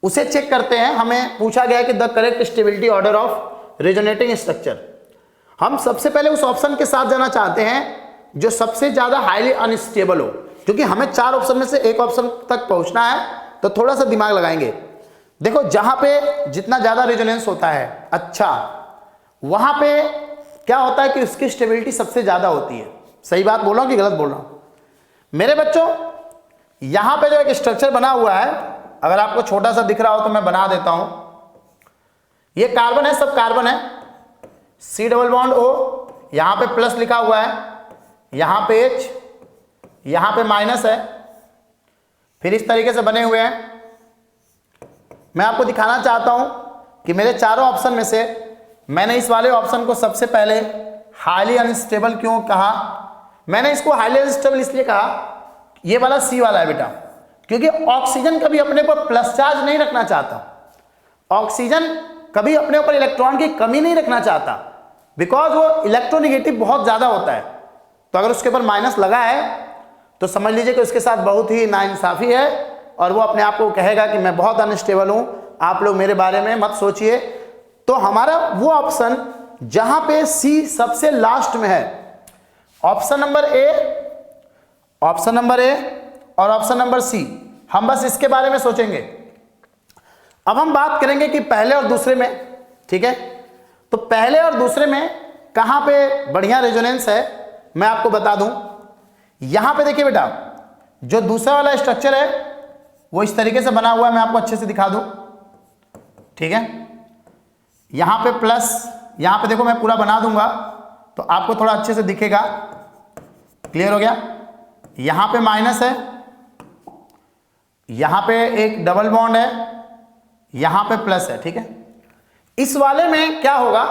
उसे चेक करते हैं। हमें पूछा गया है कि the correct stability order of resonating structure. हम सबसे पहले उस ऑप्शन के साथ जाना चाहते हैं जो सबसे ज्यादा हाईली अनस्टेबल हो, क्योंकि हमें 4 ऑप्शन में से एक ऑप्शन तक पहुंचना है, तो थोड़ा सा दिमाग लगाएंगे। देखो जहां पे जितना ज्यादा रेजोनेंस होता है, अच्छा, वहां पे क्या होता है कि उसकी स्टेबिलिटी सबसे ज्यादा होती है। सही बात बोल रहा हूं कि गलत बोल रहा हूं मेरे बच्चों? यहां पे जो एक स्ट्रक्चर बना हुआ है, अगर आपको छोटा सा दिख रहा हो तो मैं बना देता हूं। ये कार्बन है, सब कार्बन है, C+O, यहां पे प्लस लिखा हुआ है, यहां पे H, यहां पे माइनस है, फिर इस तरीके से बने हुए हैं। मैं आपको दिखाना चाहता हूं कि मेरे चारों ऑप्शन में से मैंने इस वाले ऑप्शन को सबसे पहले हाईली अनस्टेबल क्यों कहा? मैंने इसको हाईली अनस्टेबल इसलिए कहा, ये वाला सी वाला है बेटा, क्योंकि ऑक्सीजन कभी अपने ऊपर प्लस चार्ज नहीं रखना चाहता, ऑक्सीजन कभी अपने ऊपर इलेक्ट्रॉन की कमी नहीं रखना चाहता, बिकॉज वो इलेक्ट्रोनेगेटिव बहुत ज्यादा होता है। तो अगर उसके ऊपर माइनस लगा है तो समझ लीजिए कि उसके साथ बहुत ही नाइंसाफी है, और वो अपने आप को कहेगा कि मैं बहुत अनस्टेबल हूं, आप लोग मेरे बारे में मत सोचिए। तो हमारा वो ऑप्शन जहां पे सी सबसे लास्ट में है, option number A, option number A और ऑप्शन नंबर सी, हम बस इसके बारे में सोचेंगे। अब हम बात करेंगे कि पहले और दूसरे में, ठीक है? तो पहले और दूसरे में कहां पे बढ़िया रेजोनेंस है, मैं आपको बता दूं। यहां पे देखिए बेटा, जो दूसरा वाला स्ट्रक्चर है वो इस तरीके से बना हुआ है, मैं आपको अच्छे से दिखा दूं, ठीक है? यहां पे प्लस, यहां पे देखो मैं पूरा बना दूंगा तो आपको थोड़ा अच्छे से दिखेगा। क्लियर हो गया? यहां पे माइनस है, यहां पे एक डबल बॉन्ड है, यहां पे प्लस है, ठीक है? इस वाले में क्या होगा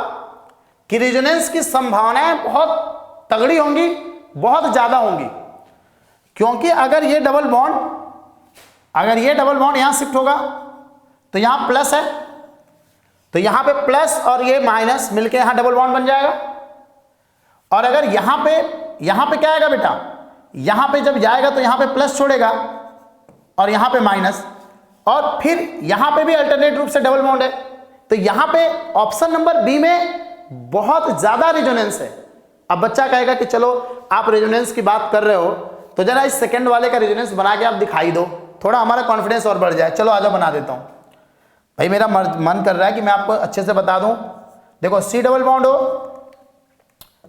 कि रेजोनेंस की संभावनाएं बहुत तगड़ी होंगी, बहुत ज्यादा होंगी, क्योंकि अगर ये डबल बॉन्ड यहां शिफ्ट होगा तो यहां प्लस है, तो यहां पे प्लस और ये माइनस मिलके यहां डबल बॉन्ड बन जाएगा। और अगर यहां पे क्या आएगा बेटा, यहां पे जब जाएगा तो यहां पे प्लस छोड़ेगा और यहां पे माइनस, और फिर यहां पे भी अल्टरनेट रूप से डबल बॉन्ड है। तो यहां पे ऑप्शन नंबर बी में बहुत ज्यादा रेजोनेंस है। अब बच्चा कहेगा कि चलो आप रेजोनेंस की बात कर रहे हो तो जरा इस सेकंड वाले का रेजोनेंस बना के आप दिखाई दो, थोड़ा हमारा कॉन्फिडेंस और बढ़ जाए। चलो आजा बना देता हूं भाई, मेरा मन कर रहा है कि मैं आपको अच्छे से बता दूं। देखो सी डबल बॉन्ड हो,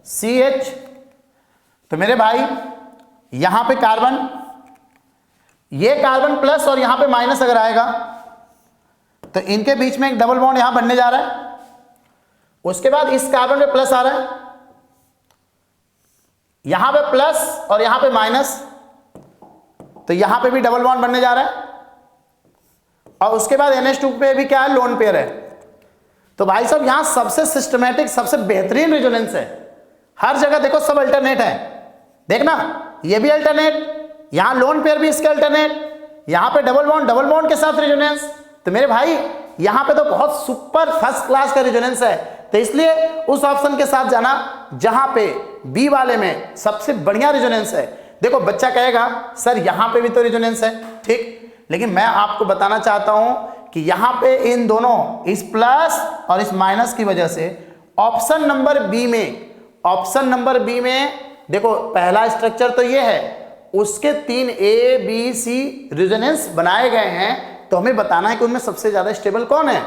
CH, तो मेरे भाई यहां पे कार्बन, ये कार्बन प्लस और यहां पे माइनस अगर आएगा तो इनके बीच में एक डबल बॉन्ड यहां बनने जा रहा है। उसके बाद इस कार्बन पे प्लस आ रहा है, यहां पे प्लस और यहां पे माइनस, तो यहां पे भी डबल बॉन्ड बनने जा रहा है। और उसके बाद NH2 पे भी क्या है, लोन पेयर है। तो भाई साहब यहां सबसे सिस्टमैटिक, सबसे बेहतरीन रेजोनेंस है। हर जगह देखो सब अल्टरनेट है, देखना ये भी अल्टरनेट, यहां लोन पेयर भी इसके अल्टरनेट, यहां पे डबल बॉन्ड के साथ रेजोनेंस। तो मेरे भाई यहां पे तो बहुत सुपर फर्स्ट क्लास का रेजोनेंस है। तो इसलिए उस ऑप्शन के साथ जाना जहां पे बी वाले में सबसे बढ़िया रेजोनेंस है। देखो बच्चा कहेगा सर यहां पे भी तो रेजोनेंस है, ठीक, लेकिन मैं आपको बताना चाहता हूं कि यहां पे इन दोनों, इस प्लस और इस माइनस की वजह से ऑप्शन नंबर बी में देखो पहला स्ट्रक्चर तो ये है, उसके 3 A B C रेजोनेंस बनाए गए हैं। तो हमें बताना है कि उनमें सबसे ज्यादा स्टेबल कौन है।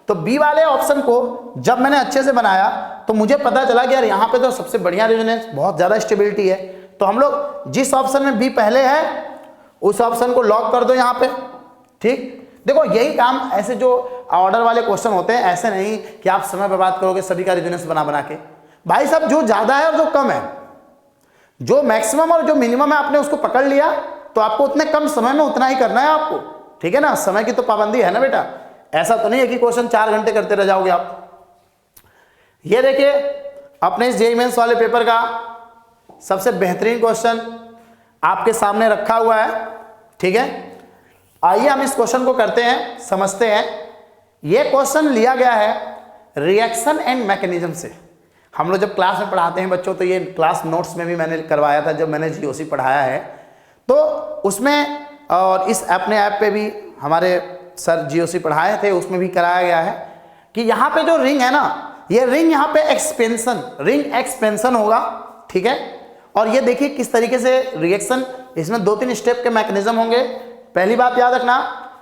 तो बी वाले ऑप्शन को जब मैंने अच्छे से बनाया तो मुझे पता चला कि यार यहाँ पे तो सबसे बढ़िया रेजोनेंस, बहुत ज्यादा स्टेबिलिटी है। तो हम लोग जिस ऑप्शन में बी पहले है उस ऑप्शन को लॉक कर दो यहाँ पे, ठीक। देखो यही काम, ऐसे जो ऑर्डर वाले क्वेश्चन होते हैं, ऐसे नहीं कि आप समय बर्बाद करोगे सभी का रेजोनेंस बना के। भाई साहब जो ज्यादा है और जो कम है, जो मैक्सिमम और जो मिनिमम है, आपने उसको पकड़ लिया तो आपको उतने कम समय में उतना ही करना है आपको, ठीक है ना। समय की तो पाबंदी है ना बेटा, ऐसा तो नहीं है कि क्वेश्चन 4 घंटे करते रह जाओगे आप। ये देखिए अपने इस जेईई मेंस वाले पेपर का सबसे बेहतरीन क्वेश्चन आपके सामने रखा हुआ है, ठीक है। आइए हम इस क्वेश्चन को करते हैं, समझते हैं। यह क्वेश्चन लिया गया है रिएक्शन एंड मैकेनिज्म से। हम लोग जब क्लास में पढ़ाते हैं बच्चों, तो ये क्लास नोट्स में भी मैंने करवाया था जब मैंने जीओसी पढ़ाया है, तो उसमें और इस अपने ऐप पे भी हमारे सर जीओसी पढ़ाए थे, उसमें भी कराया गया है कि यहाँ पे जो रिंग है ना, ये रिंग यहाँ पे रिंग एक्सपेंशन होगा, ठीक है। और ये देखिए किस तरीके से रिएक्शन, इसमें 2-3 स्टेप के मैकेनिज्म होंगे। पहली बात याद रखना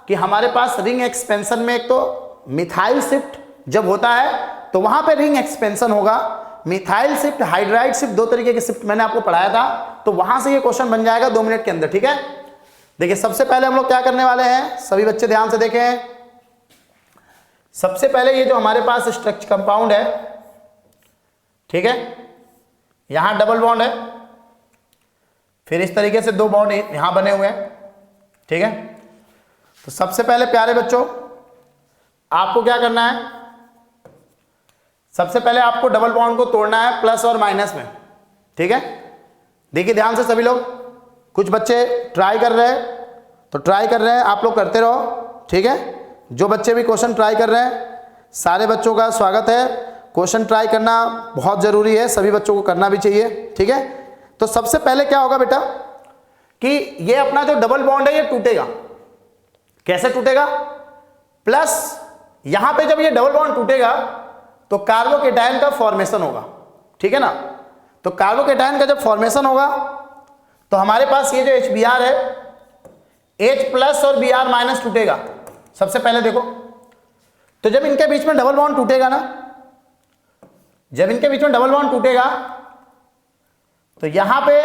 कि हमारे पास रिंग एक्सपेंशन में एक तो मिथाइल शिफ्ट जब होता है तो वहां पे रिंग एक्सपेंशन होगा। मिथाइल शिफ्ट, हाइड्राइड शिफ्ट, 2 तरीके के शिफ्ट मैंने आपको पढ़ाया था। तो वहां से ये क्वेश्चन बन जाएगा 2 मिनट के अंदर, ठीक है। देखिए सबसे पहले हम लोग क्या करने वाले हैं, सभी बच्चे ध्यान से देखें। सबसे पहले ये जो हमारे पास स्ट्रक्चर कंपाउंड है, ठीक है, यहां डबल बॉन्ड है, फिर इस तरीके से 2 बॉन्ड यहां बने हुए हैं, ठीक है। तो सबसे पहले प्यारे बच्चों आपको क्या करना है, सबसे पहले आपको डबल बॉन्ड को तोड़ना है प्लस और माइनस में, ठीक है। देखिए ध्यान से सभी लोग, कुछ बच्चे ट्राई कर रहे हैं तो ट्राई कर रहे हैं, आप लोग करते रहो, ठीक है। जो बच्चे भी क्वेश्चन ट्राई कर रहे हैं, सारे बच्चों का स्वागत है। क्वेश्चन ट्राई करना बहुत ज़रूरी है, सभी बच्चों को करना भी चाहिए, ठीक है। तो सबसे पहले क्या होगा बेटा कि ये अपना जो डबल बॉन्ड है ये टूटेगा। कैसे टूटेगा, प्लस यहां पे जब ये डबल बॉन्ड टूटेगा तो कार्बोकेटायन का फॉर्मेशन होगा, ठीक है ना। तो कार्बोकेटायन का जब फॉर्मेशन होगा तो हमारे पास ये जो HBr है, H प्लस और Br माइनस टूटेगा। सबसे पहले देखो, तो जब इनके बीच में डबल बॉन्ड टूटेगा ना, जब इनके बीच में डबल बॉन्ड टूटेगा तो यहां पे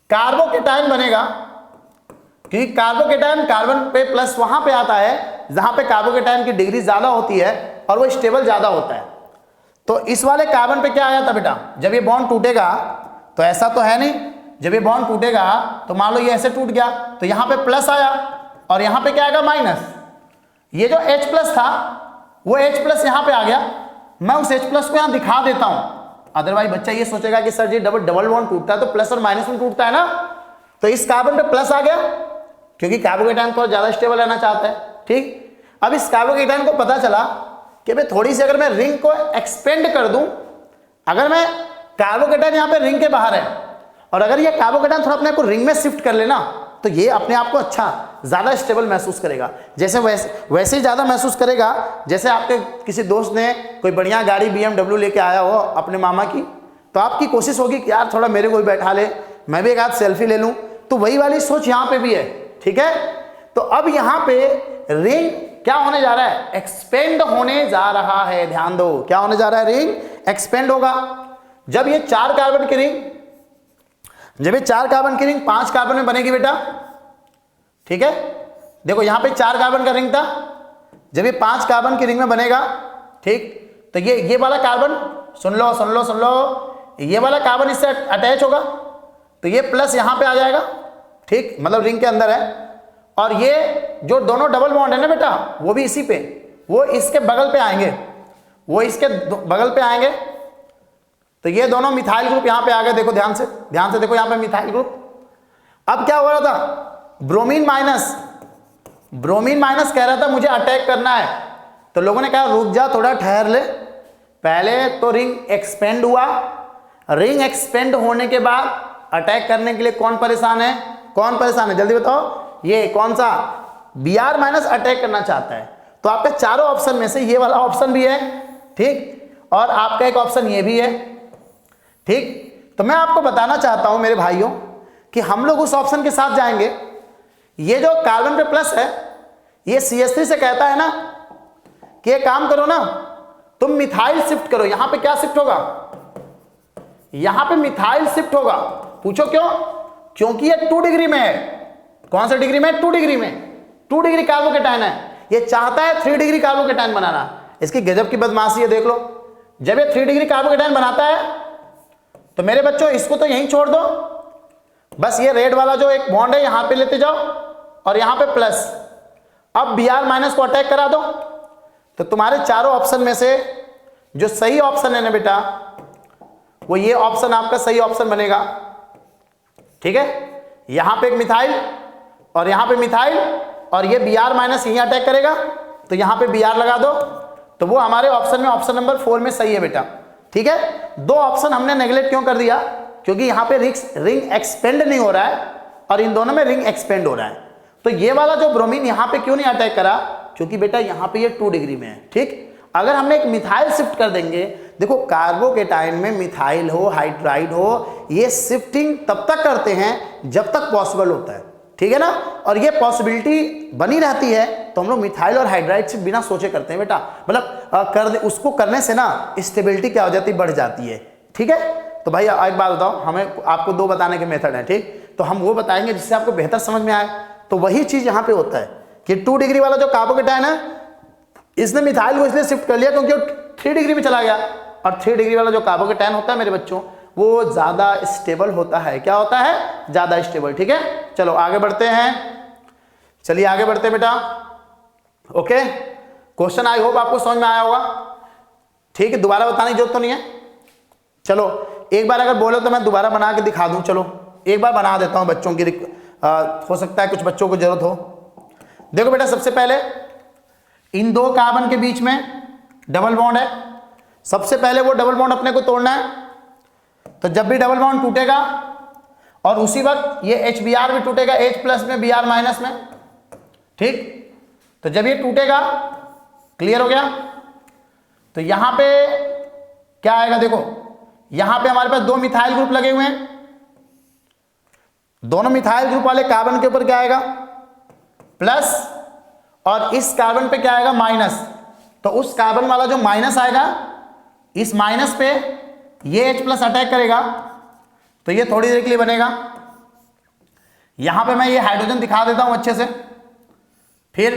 कार्बोकेटायन बनेगा, क्योंकि कार्बोकेटायन कार्बन पे प्लस वहां पे आता है जहां पे कार्बोकेटायन की डिग्री ज्यादा होती है और वो स्टेबल ज्यादा होता है। तो इस वाले कार्बन पे क्या आया था बेटा, जब ये बॉन्ड टूटेगा, तो ऐसा तो है नहीं, जब ये बॉन्ड टूटेगा तो मान लो ये ऐसे टूट गया तो यहां पे प्लस आया और यहां पे क्या आएगा माइनस। ये जो H प्लस था वो H प्लस यहां पे आ गया। मैं उस H प्लस को यहां दिखा देता हूं, अदरवाइज बच्चा ये सोचेगा कि सर जी डबल बॉन्ड टूटता है तो प्लस और माइनस में टूटता है ना। तो इस कार्बन पे प्लस आ गया क्योंकि कार्बोकेटायन थोड़ा ज्यादा स्टेबल रहना चाहता है, ठीक। अब इस कार्बोकेटायन को पता चला कि भाई थोड़ी सी अगर मैं रिंग को एक्सपेंड कर दूं, अगर मैं कार्बोकेटायन यहां पे रिंग के बाहर है और अगर ये कार्बोकेटायन थोड़ा अपने को रिंग में शिफ्ट कर लेना तो ये अपने आप को अच्छा ज्यादा स्टेबल महसूस करेगा। जैसे वैसे ही ज्यादा महसूस करेगा जैसे आपके किसी दोस्त ने कोई बढ़िया गाड़ी BMW लेके आया हो अपने मामा की, तो आपकी कोशिश होगी कि यार थोड़ा मेरे को भी बैठा ले, मैं भी एक आध सेल्फी ले लूं। तो वही वाली सोच यहां पे भी है, ठीक है। तो अब यहां पे रिंग क्या होने जा रहा है, एक्सपेंड होने जा रहा है। ध्यान दो, क्या होने जा रहा है, रिंग एक्सपेंड होगा। जब ये 4 कार्बन की रिंग जब ये 4 कार्बन की रिंग 5 कार्बन में बनेगी बेटा, ठीक है, देखो यहां पे 4 कार्बन का रिंग था, जब ये 5 कार्बन की रिंग में बनेगा, ठीक, तो ये वाला कार्बन, सुन लो सुन लो सुन लो, ये वाला कार्बन इससे अटैच होगा, तो ये प्लस यहां पे आ जाएगा, ठीक, मतलब रिंग के अंदर है। और ये जो दोनों डबल बॉन्ड है ना बेटा, वो भी इसी पे, वो इसके बगल पे आएंगे, वो इसके बगल पे आएंगे, तो ये दोनों मिथाइल ग्रुप यहां पे आ गए। देखो ध्यान से देखो यहां पे मिथाइल ग्रुप। अब क्या हो रहा था, ब्रोमीन माइनस कह रहा था मुझे अटैक करना है, तो लोगों ने कहा रुक जा थोड़ा ठहर ले, पहले तो रिंग एक्सपेंड हुआ, रिंग एक्सपेंड होने के बाद अटैक करने के लिए कौन परेशान है जल्दी बताओ, ये कौन सा, Br माइनस अटैक करना चाहता है। तो आपके चारों ऑप्शन में से ये वाला ऑप्शन भी है, ठीक, और आपका एक ऑप्शन ये भी है, ठीक। तो मैं आपको बताना चाहता हूं मेरे भाइयों कि हम लोग उस ऑप्शन के साथ जाएंगे। ये जो कार्बन पे प्लस है, ये CH3 से कहता है ना कि ये काम करो ना, तुम मिथाइल शिफ्ट करो। यहां पे क्या शिफ्ट होगा, यहां पे मिथाइल शिफ्ट होगा। पूछो क्यों, क्योंकि ये 2 डिग्री में है। कौन सा डिग्री में, 2 डिग्री में, 2 डिग्री कार्बोकेटाइन है, ये चाहता है 3 डिग्री कार्बोकेटाइन बनाना। इसकी गजब की बदमाशी है, देख लो, जब ये 3 डिग्री कार्बोकेटाइन बनाता है तो मेरे बच्चों इसको तो यहीं छोड़ दो, बस ये रेड वाला जो एक बॉन्ड है यहां पे लेते जाओ और यहां पे प्लस, अब Br माइनस को अटैक करा दो, तो तुम्हारे चारों ऑप्शन में से जो सही ऑप्शन है ना बेटा, वो ये ऑप्शन आपका सही ऑप्शन बनेगा, ठीक है। यहां पे एक मिथाइल और यहां पे मिथाइल, और ये Br माइनस यहीं अटैक करेगा, तो यहां पे Br लगा दो, तो वो हमारे ऑप्शन में ऑप्शन नंबर 4 में सही है बेटा, ठीक है। 2 ऑप्शन हमने नेगलेक्ट क्यों कर दिया, क्योंकि यहां पे रिंग एक्सपेंड नहीं हो रहा है और इन दोनों में रिंग एक्सपेंड हो रहा है। तो ये वाला जो ब्रोमीन यहां पे क्यों नहीं अटैक करा, क्योंकि बेटा यहां पे ये 2 डिग्री में है, ठीक। अगर हमने एक मिथाइल शिफ्ट कर देंगे, देखो कार्बोकेटाइन में मिथाइल हो हाइड्राइड हो, ये शिफ्टिंग तब तक करते हैं जब तक पॉसिबल होता है, ठीक है ना, और ये पॉसिबिलिटी बनी रहती है, तो हम लोग मिथाइल और हाइड्राइड से बिना सोचे करते हैं बेटा, मतलब उसको करने से ना स्टेबिलिटी क्या हो जाती है, बढ़ जाती है, ठीक है। तो भाई एक बात बताओ, हमें आपको 2 बताने के मेथड हैं, ठीक, तो हम वो बताएंगे जिससे आपको बेहतर समझ में आए। तो वही चीज यहां पे होता है कि 2 डिग्री वाला जो कार्बोकेटाइन है, इसने मिथाइल को इसलिए शिफ्ट कर लिया क्योंकि वो 3 डिग्री में चला गया, और 3 डिग्री वाला जो कार्बोकेटाइन होता है मेरे बच्चों, वो ज्यादा स्टेबल होता है। क्या होता है, ज्यादा स्टेबल, ठीक है। चलो आगे बढ़ते हैं, चलिए आगे बढ़ते हैं बेटा, ओके। क्वेश्चन आई होप आपको समझ में आया होगा, ठीक है, दोबारा बताने की जरूरत तो नहीं है। चलो एक बार अगर बोलो तो मैं दोबारा बना के दिखा दूं, चलो एक बार बना देता हूं, बच्चों की हो सकता है कुछ बच्चों को जरूरत हो। देखो बेटा, सबसे पहले इन 2 कार्बन के बीच में डबल बॉन्ड है, सबसे पहले वो डबल बॉन्ड अपने को तोड़ना है। तो जब भी डबल बॉन्ड टूटेगा और उसी वक्त ये HBr भी टूटेगा, H प्लस में Br माइनस में, ठीक। तो जब ये टूटेगा, क्लियर हो गया, तो यहां पे क्या आएगा, देखो यहां पे हमारे पास 2 मिथाइल ग्रुप लगे हुए हैं, दोनों मिथाइल ग्रुप वाले कार्बन के ऊपर क्या आएगा, प्लस, और इस कार्बन पे क्या आएगा, माइनस। तो उस कार्बन वाला जो माइनस आएगा, इस माइनस पे ये H प्लस अटैक करेगा, तो ये थोड़ी देर के लिए बनेगा। यहां पे मैं ये हाइड्रोजन दिखा देता हूं अच्छे से। फिर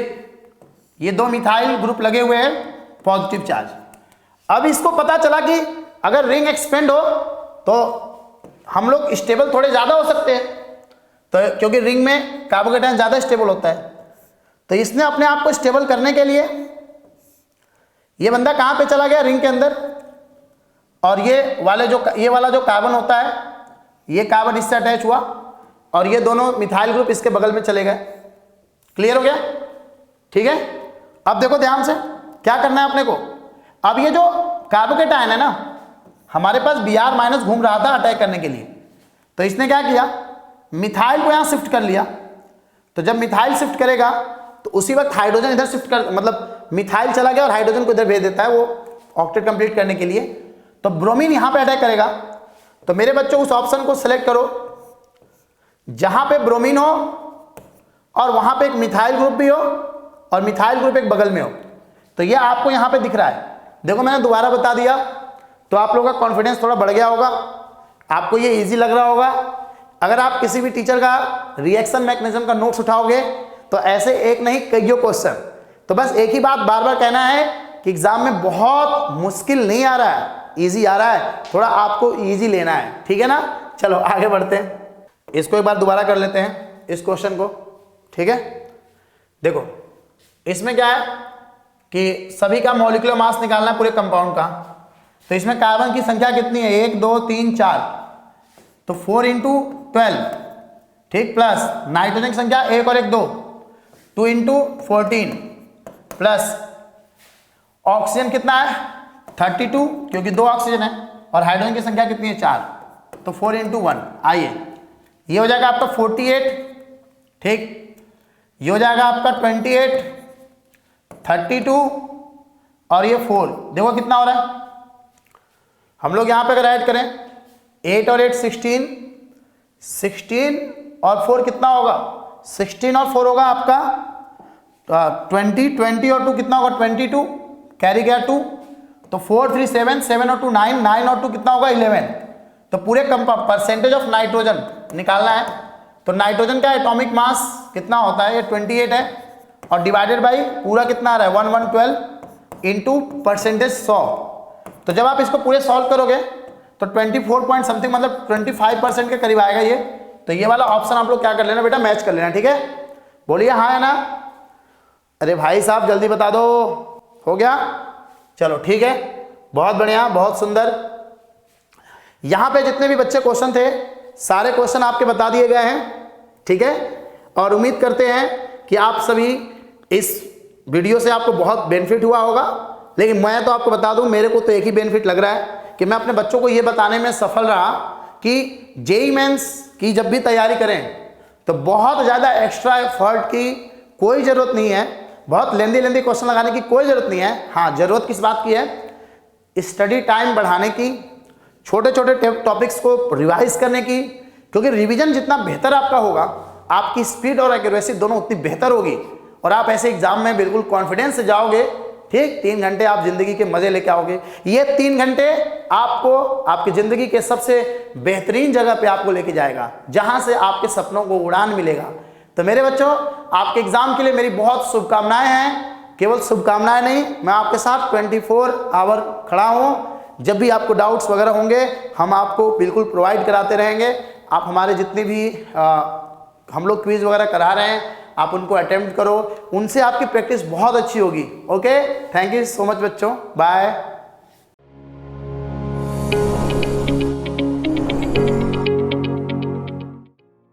ये 2 मिथाइल ग्रुप लगे हुए हैं, पॉजिटिव चार्ज। अब इसको पता चला कि अगर रिंग एक्सपेंड हो तो हम लोग स्टेबल थोड़े ज्यादा हो सकते हैं, तो क्योंकि रिंग में कार्बोकेटाइन ज्यादा स्टेबल होता है, तो इसने अपने आप को स्टेबल करने के लिए ये बंदा कहां पे चला गया, रिंग के अंदर, और ये वाला जो कार्बन होता है, ये कार्बन इससे अटैच हुआ और ये दोनों मिथाइल ग्रुप इसके बगल में चले गए। क्लियर हो गया, ठीक है। अब देखो ध्यान से क्या करना है अपने को। अब ये जो कार्बोकेटाइन है ना, हमारे पास Br माइनस घूम रहा था अटैक करने के लिए, तो इसने क्या किया, मिथाइल को यहां शिफ्ट कर लिया। तो जब मिथाइल शिफ्ट करेगा तो उसी वक्त हाइड्रोजन इधर शिफ्ट कर, मतलब मिथाइल चला गया और हाइड्रोजन को इधर भेज देता है वो ऑक्टेट कंप्लीट करने के लिए। तो ब्रोमीन यहां पे अटैक करेगा। तो मेरे बच्चों उस ऑप्शन को सिलेक्ट करो जहां पे ब्रोमीन हो और वहां पे एक मिथाइल ग्रुप भी हो और मिथाइल ग्रुप एक बगल में हो। तो ये आपको यहां पे दिख रहा है, देखो मैंने दोबारा बता दिया, तो आप लोगों का कॉन्फिडेंस थोड़ा बढ़ गया होगा, आपको ये इजी लग रहा होगा। अगर आप किसी भी टीचर का रिएक्शन मैकेनिज्म का नोट्स उठाओगे तो ऐसे एक नहीं कईयों क्वेश्चन। तो बस एक ही बात बार बार कहना है कि एग्जाम में बहुत मुश्किल नहीं आ रहा है, इजी आ रहा है, थोड़ा आपको इजी लेना है, ठीक है ना। चलो आगे बढ़ते हैं, इसको एक बार दोबारा कर लेते हैं इस क्वेश्चन को, ठीक है। देखो इसमें क्या है कि सभी का मॉलिक्यूलर मास निकालना है पूरे कंपाउंड का। तो इसमें कार्बन की संख्या कितनी है, 1 2 3 4, तो 4 × 12, ठीक, प्लस नाइट्रोजन की संख्या 1 और 1 2, 2 × 14, प्लस ऑक्सीजन कितना है 32 क्योंकि 2 ऑक्सीजन है, और हाइड्रोजन की संख्या कितनी है 4, तो 4 × 1। आइए ये हो जाएगा आपका 48, ठीक, ये हो जाएगा आपका 28, 32 और ये 4। देखो कितना हो रहा है, हम लोग यहां पे अगर ऐड करें 8 और 8 16, 16 और 4 कितना होगा, 16 और 4 होगा आपका 20, 20 और 2 कितना होगा 22, कैरी गया 2, तो 4 3 7, 7 और 2 9, 9 और 2 कितना होगा 11। तो पूरे कंपाउंड परसेंटेज ऑफ नाइट्रोजन निकालना है। तो नाइट्रोजन का एटॉमिक मास कितना होता है, ये 28 है, और डिवाइडेड बाई पूरा कितना आ रहा है 1112 इंटू परसेंटेज 100। तो जब आप इसको पूरे सॉल्व करोगे तो 24 पॉइंट समथिंग मतलब 25% के करीब आएगा ये। तो ये वाला ऑप्शन आप लोग क्या कर लेना बेटा, मैच कर लेना, ठीक है। बोलिए हाँ है ना, अरे भाई साहब जल्दी बता दो, हो गया, चलो ठीक है, बहुत बढ़िया, बहुत सुंदर। यहां पे जितने भी बच्चे क्वेश्चन थे सारे क्वेश्चन आपके बता दिए गए हैं, ठीक है। और उम्मीद करते हैं कि आप सभी इस वीडियो से आपको बहुत बेनिफिट हुआ होगा। लेकिन मैं तो आपको बता दूं, मेरे को तो एक ही बेनिफिट लग रहा है कि मैं अपने बच्चों को ये बताने में सफल रहा कि जेईई मेंस की जब भी तैयारी करें तो बहुत ज़्यादा एक्स्ट्रा एफर्ट की कोई ज़रूरत नहीं है, बहुत लेंदी क्वेश्चन लगाने की कोई ज़रूरत नहीं है। हाँ, ज़रूरत किस बात की है, स्टडी टाइम बढ़ाने की, छोटे छोटे टॉपिक्स को रिवाइज करने की, क्योंकि रिवीजन जितना बेहतर आपका होगा आपकी स्पीड और एक्यूरेसी दोनों उतनी बेहतर होगी और आप ऐसे एग्जाम में बिल्कुल कॉन्फिडेंस से जाओगे, ठीक। 3 घंटे आप जिंदगी के मजे लेके आओगे। ये 3 घंटे आपको आपकी जिंदगी के सबसे बेहतरीन जगह पे आपको लेके जाएगा जहां से आपके सपनों को उड़ान मिलेगा। तो मेरे बच्चों, आपके एग्जाम के लिए मेरी बहुत शुभकामनाएं हैं। केवल शुभकामनाएं नहीं, मैं आपके साथ 24 आवर खड़ा हूं। जब भी आपको डाउट्स वगैरह होंगे हम आपको बिल्कुल प्रोवाइड कराते रहेंगे। आप हमारे जितनी भी हम लोग क्विज वगैरह करा रहे हैं आप उनको अटेम्प्ट करो, उनसे आपकी प्रैक्टिस बहुत अच्छी होगी। Okay, thank you so much बच्चों, बाय।